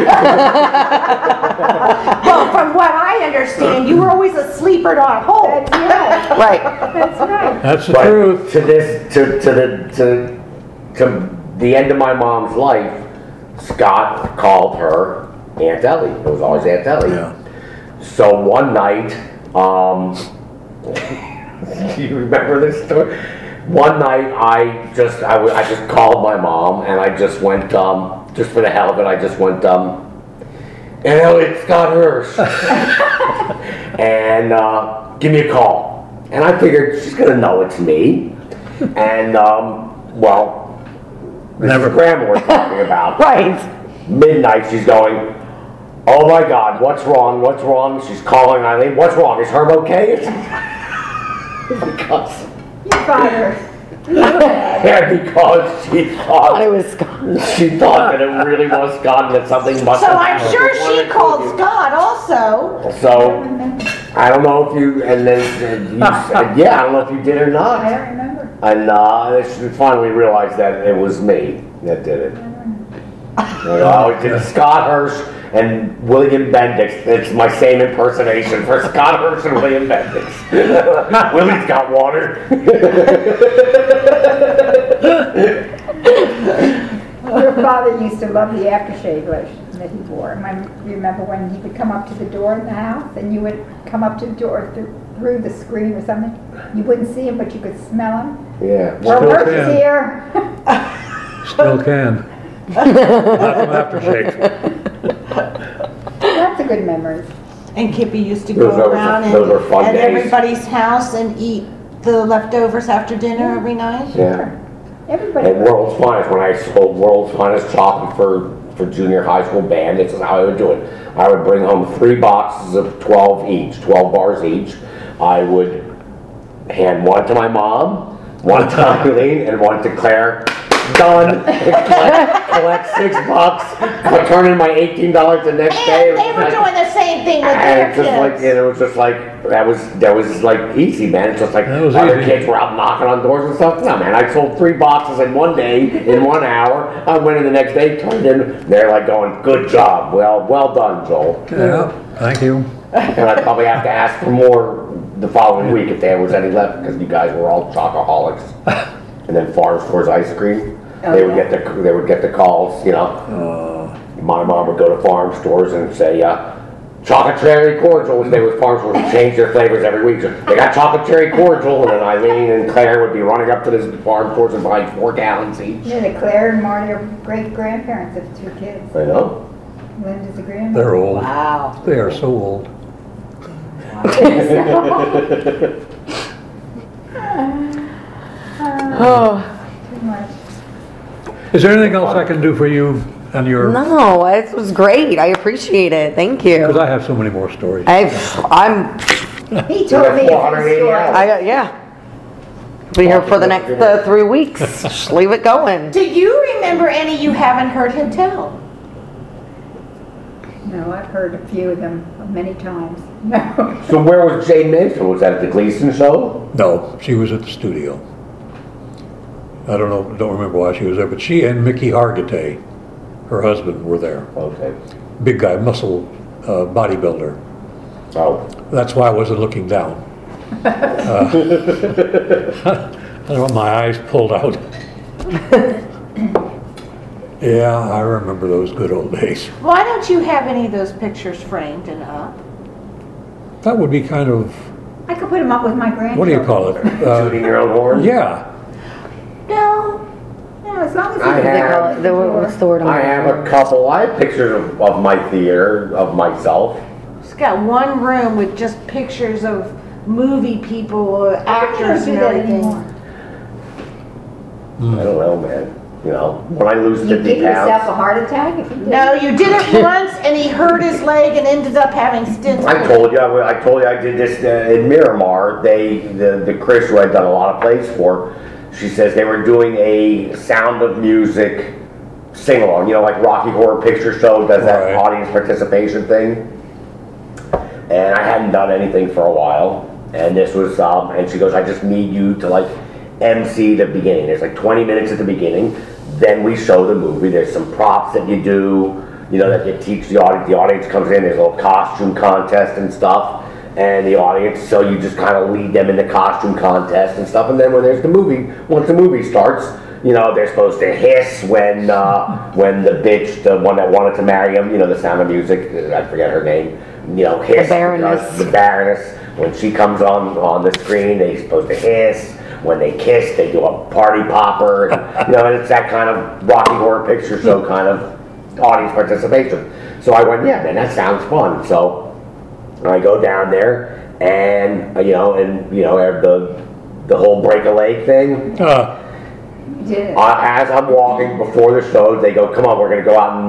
from what I understand, you were always a sleeper, not whole. That's right. Right. That's right. That's the But truth. to the end of my mom's life, Scott called her Aunt Ellie. It was always Aunt Ellie. Yeah. So one night, do you remember this story? One night, I just called my mom, and I just went, just for the hell of it, I just went, Aunt Ellie, it's Scott Hirsch, and give me a call. And I figured she's gonna know it's me, and well, this Never. is Grandma we're talking about. Right. Midnight, she's going, oh my God, what's wrong? What's wrong? She's calling Eileen. What's wrong? Is Herb okay? Because, Your father. yeah, because she Thought thought it was Scott. she thought that it really was Scott and that something must So have I'm happened. sure she called Scott also. So I don't know if you, and then you said, yeah, I don't know if you did or I not. don't remember. And she finally realized that it was me that did it. Oh, it's Scott Hirsch and William Bendix. It's my same impersonation for Scott Hirsch and William Bendix. Willie's got water. Your father used to love the aftershave lotion that he wore. And I remember when he would come up to the door in the house, and you would come up to the door through the screen or something. You wouldn't see him, but you could smell him. Yeah. Well, Still Hirsch is can. here. Still can. Not from aftershave. That's a good memory. And Kippy used to Those go were- around those were fun at days. everybody's house and eat the leftovers after dinner every night. Yeah. Everybody. And World's Finest, when I sold World's Finest chocolate for junior high school band, this is how I would do it. I would bring home 3 boxes of 12 each, 12 bars each. I would hand one to my mom, one to Eileen, and one to Claire. Done. collect $6. Turn in my $18 the next day. And they were doing the same thing with And their it's just like, kids. it was just like, that was like easy, man. It's just like That was other easy. kids were out knocking on doors and stuff. No, man, I sold 3 boxes in one day, in 1 hour. I went in the next day, turned in, they're like going, good job. Well done, Joel. Yeah, thank you. And I'd probably have to ask for more the following week if there was any left, because you guys were all chocoholics. And then Farm Stores ice cream, they would get the calls, you know. My mom would go to Farm Stores and say, chocolate cherry cordial. They would Farm Stores would change their flavors every week. So they got chocolate cherry cordial, and then Eileen and Claire would be running up to the Farm Stores and buying 4 gallons each. Yeah, Claire and Marty are great-grandparents of 2 kids. I know. Linda's a grandmother. They're old. Wow. They are so old. Too much. Is there anything else I can do for you on your, No, it was great. I appreciate it. Thank because you. I have so many more stories. I'm, He told me a few 480 stories. hours. yeah. Be here for the next 3 weeks. Just leave it going. Do you remember any you haven't heard him tell? No, I've heard a few of them many times. No. So where was Jane Mason? Was that at the Gleason show? No, she was at the studio. I don't remember why she was there, but she and Mickey Hargitay, her husband, were there. Okay. Big guy, muscle bodybuilder. Oh. That's why I wasn't looking down. I don't want my eyes pulled out. Yeah, I remember those good old days. Why don't you have any of those pictures framed and up? That would be kind of, I could put them up with my grandchildren. what do you call it? Shooting your own horn? Yeah, No. No, as long as I you They have- call it, what's the word? I'm I looking have for? a couple. I have pictures of my theater, of myself. It's got one room with just pictures of movie people, I could never actors do and that everything. anymore. I don't know, man. You know, when I lose You 50 give yourself a pounds. heart attack if you did. No, you did it once and he hurt his leg and ended up having stents. I told you I did this in Miramar. The Chris who I'd done a lot of plays for, she says they were doing a Sound of Music sing-along. You know, like Rocky Horror Picture Show does that Right. audience participation thing. And I hadn't done anything for a while. And this was, and she goes, I just need you to like MC the beginning. There's like 20 minutes at the beginning. Then we show the movie. There's some props that you do, you know, that you teach the audience. The audience comes in, there's a little costume contest and stuff. And the audience, so you just kind of lead them in the costume contest and stuff. And then when there's the movie, once the movie starts, you know, they're supposed to hiss when the bitch, the one that wanted to marry him, you know, the Sound of Music, I forget her name, you know, hiss. The Baroness. because The Baroness. When she comes on the screen, they're supposed to hiss. When they kiss, they do a party popper. And, you know, and it's that kind of Rocky Horror Picture Show kind of audience participation. So I went, yeah, man, that sounds fun. So I go down there, and the whole break a leg thing. You did. As I'm walking before the show, they go, "Come on, we're gonna go out and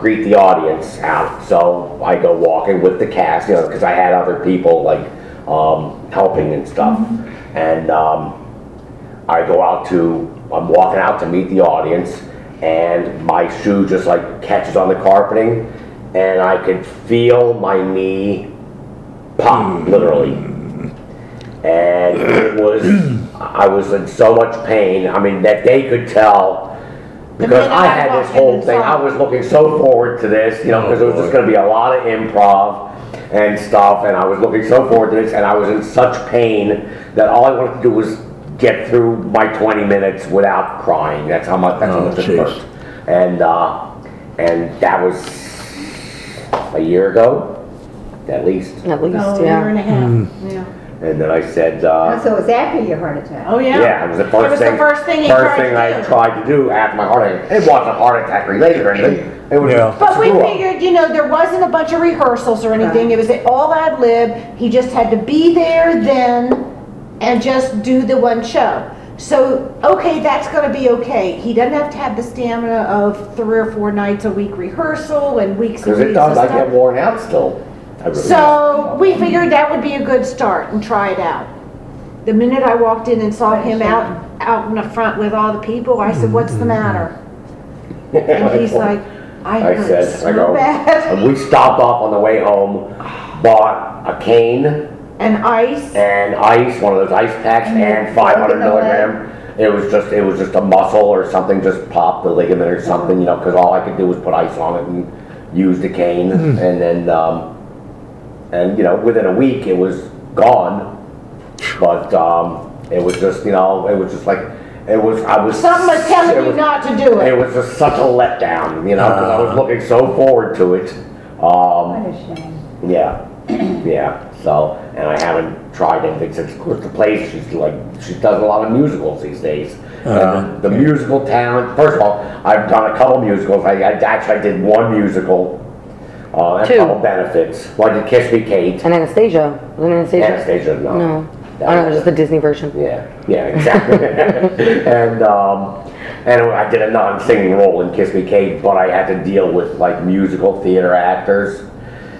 greet the audience out." So I go walking with the cast, you know, because I had other people like helping and stuff, and I'm walking out to meet the audience, and my shoe just like catches on the carpeting, and I could feel my knee pop, literally. And I was in so much pain, I mean, that they could tell, because minute I I had this walked in whole and thing, saw I was looking so forward to this, you know, because it was just gonna be a lot of improv and stuff, and I was looking so forward to this, and I was in such pain that all I wanted to do was get through my 20 minutes without crying. That's how much it jeez. hurt. And that was a year ago, at least. At least, Oh, a year and yeah. a half, yeah. And then I said, Oh, so it was after your heart attack. Oh, yeah. yeah, it was the first It was thing. the first thing he first tried thing to I do. tried to do after my heart attack. It wasn't a heart attack related or anything. It was Yeah. But we screw up. figured, there wasn't a bunch of rehearsals or anything. It was all ad lib. He just had to be there then and just do the one show. So, okay, that's gonna be okay. He doesn't have to have the stamina of 3 or 4 nights a week rehearsal and weeks and Because it weeks does, of I stuff. get worn out still. I really So we figured that would be a good start and try it out. The minute I walked in and saw him out in the front with all the people, I said, "What's the matter?" And he's like, "I hurt so bad." And we stopped off on the way home, bought a cane And ice. and ice, one of those ice packs, and 500 milligram. It was just a muscle or something, just popped the ligament or something, because all I could do was put ice on it and use the cane, and then, within a week it was gone. But it was just, I was. Something was telling you not to do It it. was just such a letdown, because I was looking so forward to it. What a shame. Yeah, yeah. So, and I haven't tried anything since. Of course, the place she does a lot of musicals these days. And the musical talent. First of all, I've done a couple musicals. I did one musical. And a 2. couple benefits. Well, I did Kiss Me Kate. And Anastasia. Was it Anastasia? Anastasia, no. No. I don't know, just the Disney version. Yeah, exactly. and I did a non-singing role in Kiss Me Kate, but I had to deal with musical theater actors,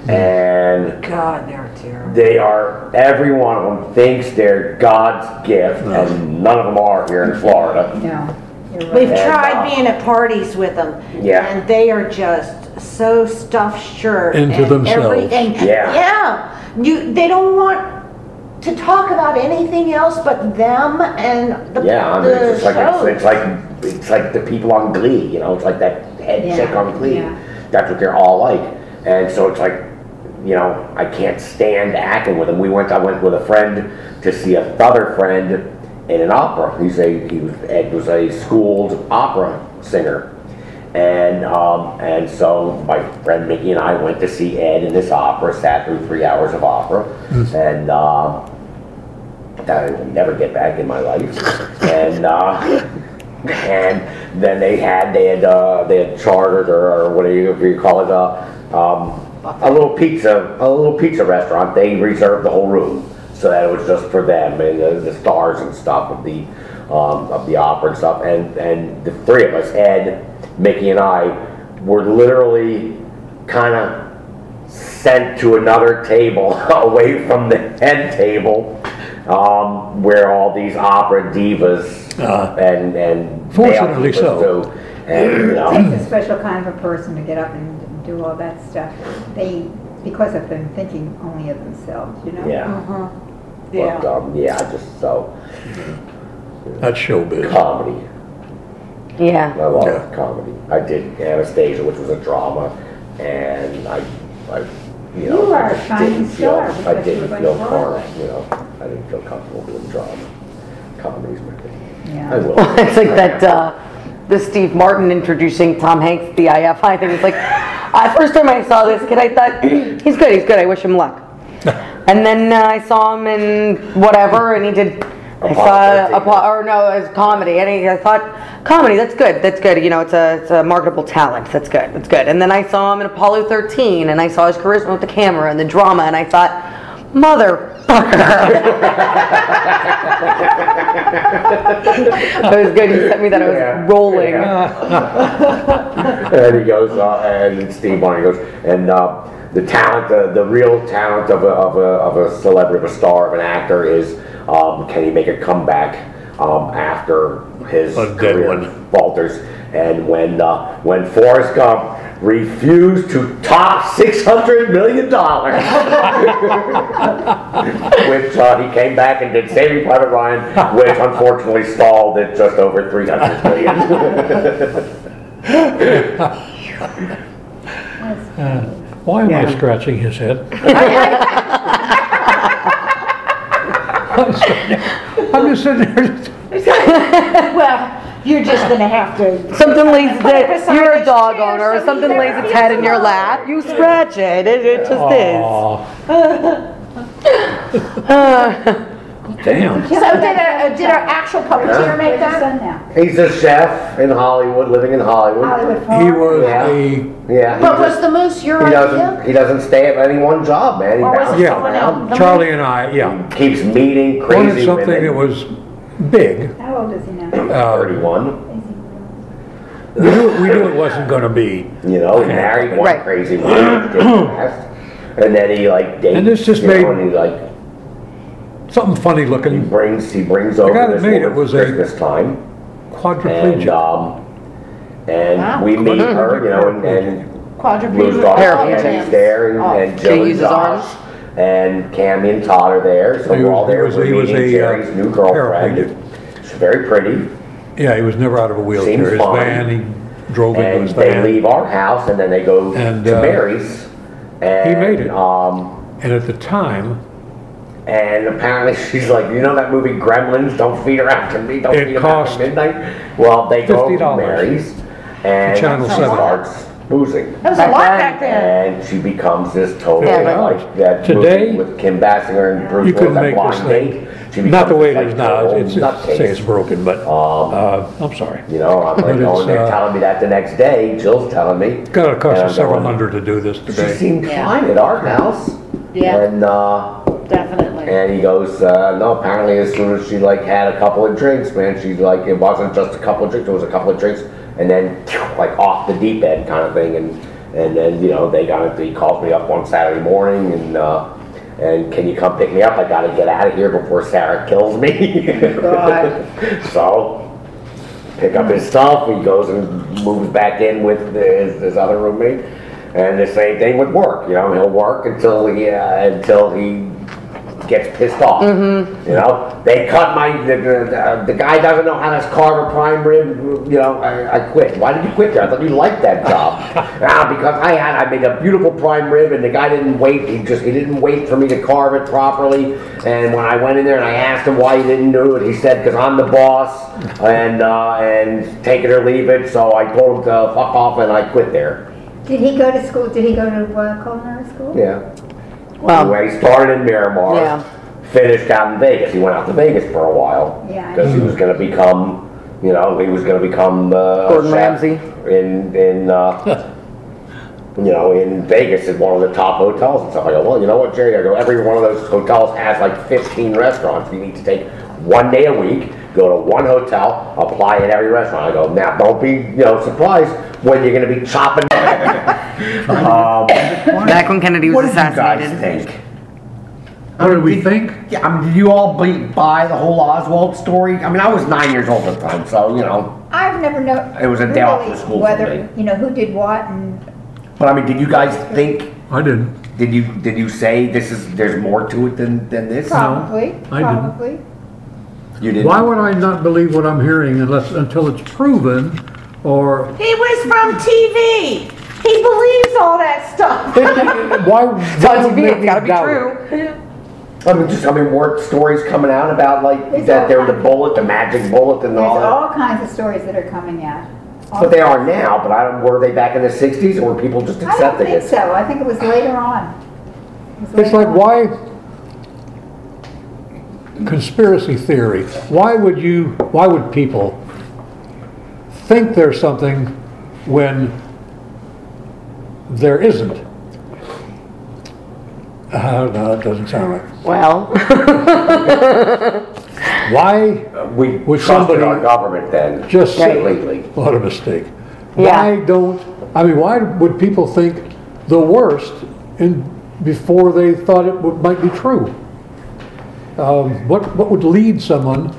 and God, they're terrible. they are, every one of them thinks they're God's gift, and none of them are here in Florida. No, you're We've right. And, tried being at parties with them. Yeah. And they are just so stuffed shirt. Into and themselves. Yeah. They don't want to talk about anything else but them and the, Yeah, I mean, the it's just shows. it's like the people on Glee, it's like that head Yeah, chick on Glee. yeah. That's what they're all like. And so it's like, I can't stand acting with them. I went with a friend to see another friend in an opera. Ed was a schooled opera singer. And so my friend Mickey and I went to see Ed in this opera, sat through 3 hours of opera, and that I will never get back in my life. And then they had chartered or whatever you call it, a little pizza restaurant. They reserved the whole room so that it was just for them and the stars and stuff of the opera and stuff. And the 3 of us, Ed, Mickey, and I, were literally kind of sent to another table away from the head table, where all these opera divas and Fortunately male divas so. do. And, It takes a special kind of a person to get up and do all that stuff. Because of them thinking only of themselves, yeah. Yeah. But, That's showbiz. comedy. Yeah. I love Yeah. comedy. I did Anastasia, which was a drama, and I You are a shining star I because you were didn't going feel to Broadway. I didn't feel comfortable doing drama. Comedy's my thing. Yeah. I will. It's like that, the Steve Martin introducing Tom Hanks at the IFI thing. It's like, first time I saw this kid, I thought, he's good, I wish him luck. And then I saw him in whatever, and he did, I saw, it was comedy, and I thought, comedy, that's good, it's a marketable talent, that's good. And then I saw him in Apollo 13, and I saw his charisma with the camera and the drama, and I thought, motherfucker. It was good, he sent me that, I was rolling. And he goes, and Steve Martin goes, and the talent, the real talent of a celebrity, of a star, of an actor is, can he make a comeback after his A dead career one. falters? And when Forrest Gump refused to top $600 million, which he came back and did Saving Private Ryan, which unfortunately stalled at just over $300 million. Why am I scratching his head? I'm just sitting there. Well, you're just gonna have to. Something lays beside you're a this dog chair owner, or so something he lays never its head in gets your along. lap, you scratch it, it just is. Aw. Damn. So did an actual puppeteer make Where's your that? son now? He's a chef in Hollywood, living in Hollywood. Hollywood Farm? He was Yeah. a, Yeah. But was the moose your idea? He doesn't stay at any one job, man. He Or was it bounces someone around. else? Charlie and I, yeah, He keeps meeting wanted crazy something women. that was big. How old is he now? 31. Is he We knew it wasn't gonna be. You know, he married one Right. crazy woman, and then he like dates. And this just you know, made- and he like Something funny he looking, brings guy over that this made it woman was for a Christmas time, quadriplegic. and Wow. we meet her, you know, and Blue's Quadriplegic. daughter Paraplegic. Cammy's there, and Jill He and uses Josh, arms. and Cammy and Todd are there. So He we're was- all there. he was- We're he was meeting a, Jerry's new girlfriend. paraplegic. She's very pretty, Yeah, he was never out of a wheelchair. Seems His fine. van, he drove into and his they van. leave our house, and then they go And, to Mary's. And, he made it. And And at the time, apparently she's like, you know that movie Gremlins? Don't feed her after me. Don't It feed her cost after midnight. Well, they go to $50. Mary's, and Channel she 7. starts boozing. That was a lot back then. And she becomes this total, Yeah, but- like that Today, movie with Kim Basinger and Bruce you Willis, couldn't that make this Blind thing, Date. She not the becomes way it this, is like, now, total it's, nutcase. say it's broken, but, I'm sorry. You know, I'm But like it's, going there telling me that the next day. Jill's telling me. Gotta cost And us I'm several going, hundred to do this She today. seemed Yeah. fine at our house. Yeah, And definitely. and he goes, no, apparently as soon as she like had a couple of drinks, man, she's like, it wasn't just a couple of drinks, it was a couple of drinks, and then like off the deep end kind of thing. And then, you know, he calls me up one Saturday morning and can you come pick me up? I gotta get out of here before Sarah kills me. God. So, pick up his stuff, he goes and moves back in with his other roommate. And the same thing with work, you know, he'll work until he gets pissed off. You know, they cut the guy doesn't know how to carve a prime rib, you know, I quit. Why did you quit there? I thought you liked that job. Because I made a beautiful prime rib and the guy didn't wait, he didn't wait for me to carve it properly. And when I went in there and I asked him why he didn't do it, he said, because I'm the boss and take it or leave it. So I told him to fuck off and I quit there. Did he go to school? Did he go to culinary school? Yeah. Well, Where he started in Miramar, Yeah. finished out in Vegas. He went out to Vegas for a while Yeah. because he was going to become, you know, Gordon chef Ramsay. in you know, in Vegas at one of the top hotels and stuff. I go, well, you know what, Jerry? I go, every one of those hotels has like 15 restaurants. You need to take one day a week, go to one hotel, apply at every restaurant. I go, now don't be, you know, surprised when you're going to be chopping. back when Kennedy What was did you guys assassinated. think? What did we think? Yeah, I mean, did you all buy the whole Oswald story? I mean, I was 9 years old at the time, so, you know. I've never known. It was a day off from school for Whether, me. you know, who did what and. But I mean, did you guys think, I didn't. did you say there's more to it than this? Probably, I didn't. probably. You didn't? Why would I not believe what I'm hearing until it's proven, or He was from TV. He believes all that stuff. why On would TV, make it's me gotta be doubt true. it? I mean, weren't stories coming out about like There's that all there was the kinds. bullet, the magic bullet, and There's all that? all kinds of stories that are coming out. But they are now. But were they back in the '60s, or were people just I don't accepting think it? so. I think it was later on. It was It's later like, on. why, conspiracy theory, why would people think there's something when there isn't? No, that doesn't sound right. Well, We Why would trusted somebody our government then. just say, completely. what a mistake? Yeah. Why would people think the worst before they thought it might be true? What would lead someone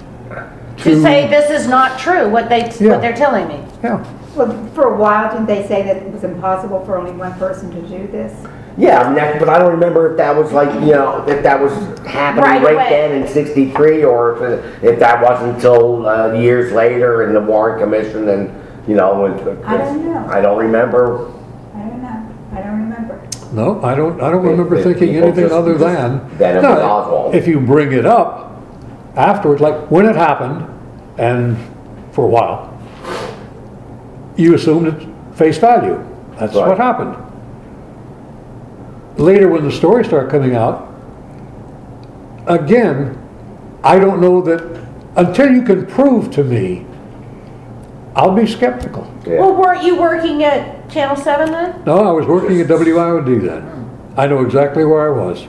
To say this is not true, what they're telling me. Yeah. Well, for a while, didn't they say that it was impossible for only one person to do this? Yeah, I mean, but I don't remember if that was like, you know, if that was happening Right right, away. then in '63, or if that wasn't until years later in the Warren Commission, and you know, I don't know. I don't remember. I don't know. I don't remember. No, I don't remember If thinking people anything just- other just- than. than it No, was Oswald. If you bring it up afterwards, like when it happened, and for a while, you assumed it face value. That's Right. what happened. Later, when the stories start coming out, again, I don't know that, until you can prove to me, I'll be skeptical. Yeah. Well, weren't you working at Channel 7 then? No, I was working at WIOD then. I know exactly where I was.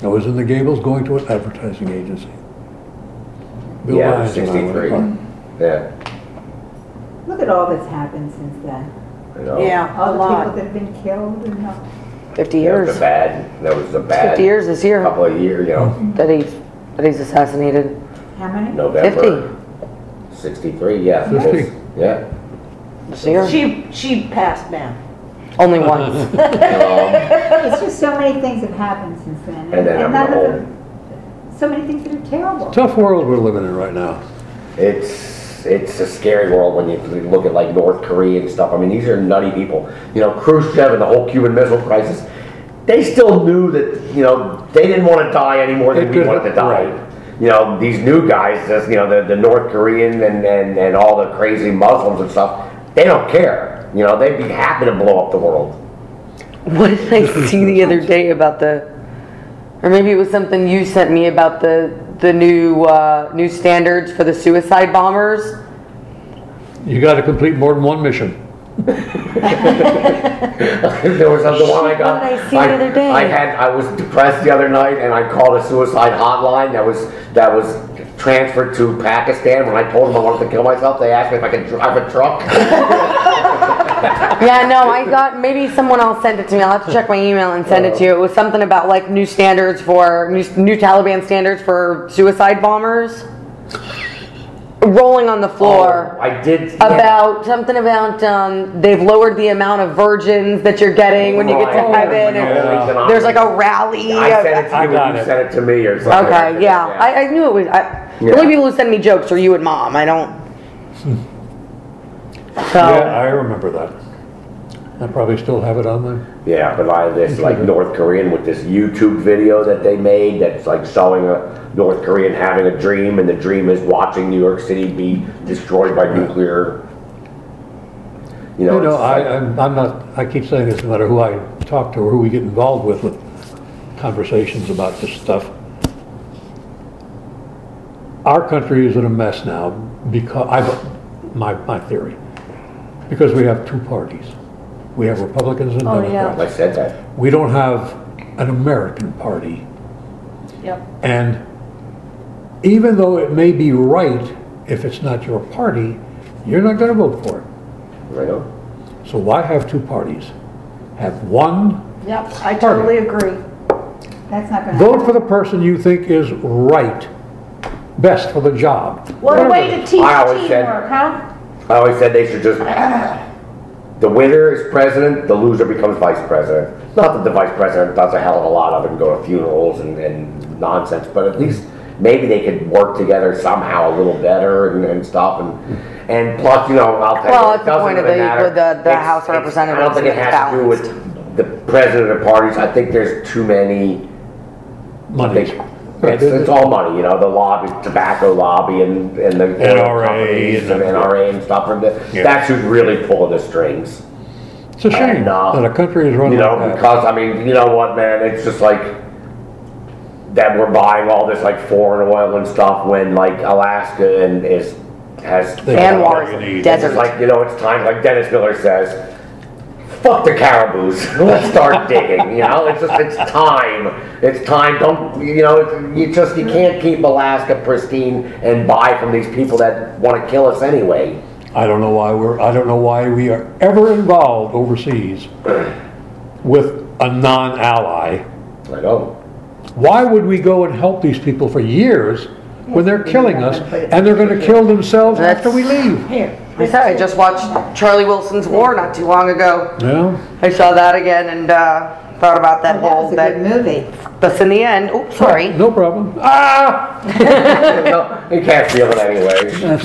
I was in the Gables going to an advertising agency. Bill Yeah, Lyons and I went 63. apart. Yeah. Look at all that's happened since then. I know. Yeah, a All the people lot. that have been killed and all. 50 That was years. a bad, that was a bad 50 years this year couple of years, you know, that he's assassinated. How many? November. 63, yeah. 50. Yeah. This year. She passed now. Only once. It's just so many things have happened since then. And then I'm none of old. them, so many things that are terrible. Tough world we're living in right now. It's a scary world when you look at like North Korea and stuff. I mean, these are nutty people. You know, Khrushchev and the whole Cuban Missile Crisis, they still knew that, you know, they didn't want to die any more than we wanted to die. Right. You know, these new guys, just, you know, the North Korean and all the crazy Muslims and stuff, they don't care. You know, they'd be happy to blow up the world. What did I see the other day about or maybe it was something you sent me about the new standards for the suicide bombers? You got to complete more than one mission. There was the one I got. What did I see the other day? I was depressed the other night, and I called a suicide hotline that was transferred to Pakistan. When I told them I wanted to kill myself, they asked me if I could drive a truck. Yeah, no, I got, maybe someone else sent it to me. I'll have to check my email and send it to you. It was something about like new standards for, new Taliban standards for suicide bombers. Rolling on the floor. Oh, I did. About, something about, they've lowered the amount of virgins that you're getting when you get to Right. heaven. Yeah. And there's like a rally. I sent it to I you, got and you it. sent it to me, or something. Okay, yeah. I knew it was, the only people who send me jokes are you and Mom. I don't. So. Yeah, I remember that. I probably still have it on there. Yeah, but I this like North Korean with this YouTube video that they made that's like showing a North Korean having a dream, and the dream is watching New York City be destroyed by nuclear. You know, You know, it's like- I'm not, I keep saying this no matter who I talk to or who we get involved with conversations about this stuff. Our country is in a mess now because, my theory, because we have two parties. We have Republicans and Democrats. I said that. We don't have an American party. Yep. And even though it may be right, if it's not your party, you're not going to vote for it. I know. So why have two parties? Have one, Yep, I totally agree. That's not gonna vote for the person you think is right, best for the job. What a Whatever way it to is. teach I always said- teamwork, huh? I always said they should just. The winner is president, the loser becomes vice president. Not that the vice president does a hell of a lot of it and go to funerals and nonsense, but at least maybe they could work together somehow a little better and stuff. And plus, you know, I'll tell Well, you, it's it the doesn't point of really the- matter. with the It's- House of I Representatives, don't think it it's has to do with the president of parties. I think there's too many. Money. It's all money, you know, the lobby, tobacco lobby and the NRA companies and and NRA and stuff. And that's who's really pulling the strings. It's a shame And, that a country is run You know, like that. because, I mean, you know what, man, it's just like that we're buying all this like foreign oil and stuff when like Alaska has They And have Wars, what you need. desert. it's like, you know, it's time, like Dennis Miller says, fuck the caribous. Let's start digging. You know, it's just, it's time. It's time. Don't, you know, you can't keep Alaska pristine and buy from these people that want to kill us anyway. I don't know why we are ever involved overseas with a non-ally. I know. Why would we go and help these people for years when they're killing us and they're going to kill themselves after we leave? Here. I said I just watched Charlie Wilson's War not too long ago. Yeah. I saw that again and thought about that That whole was a good movie. Thus in the end. Oops, sorry. No problem. Ah! No, you can't feel it anyway. That's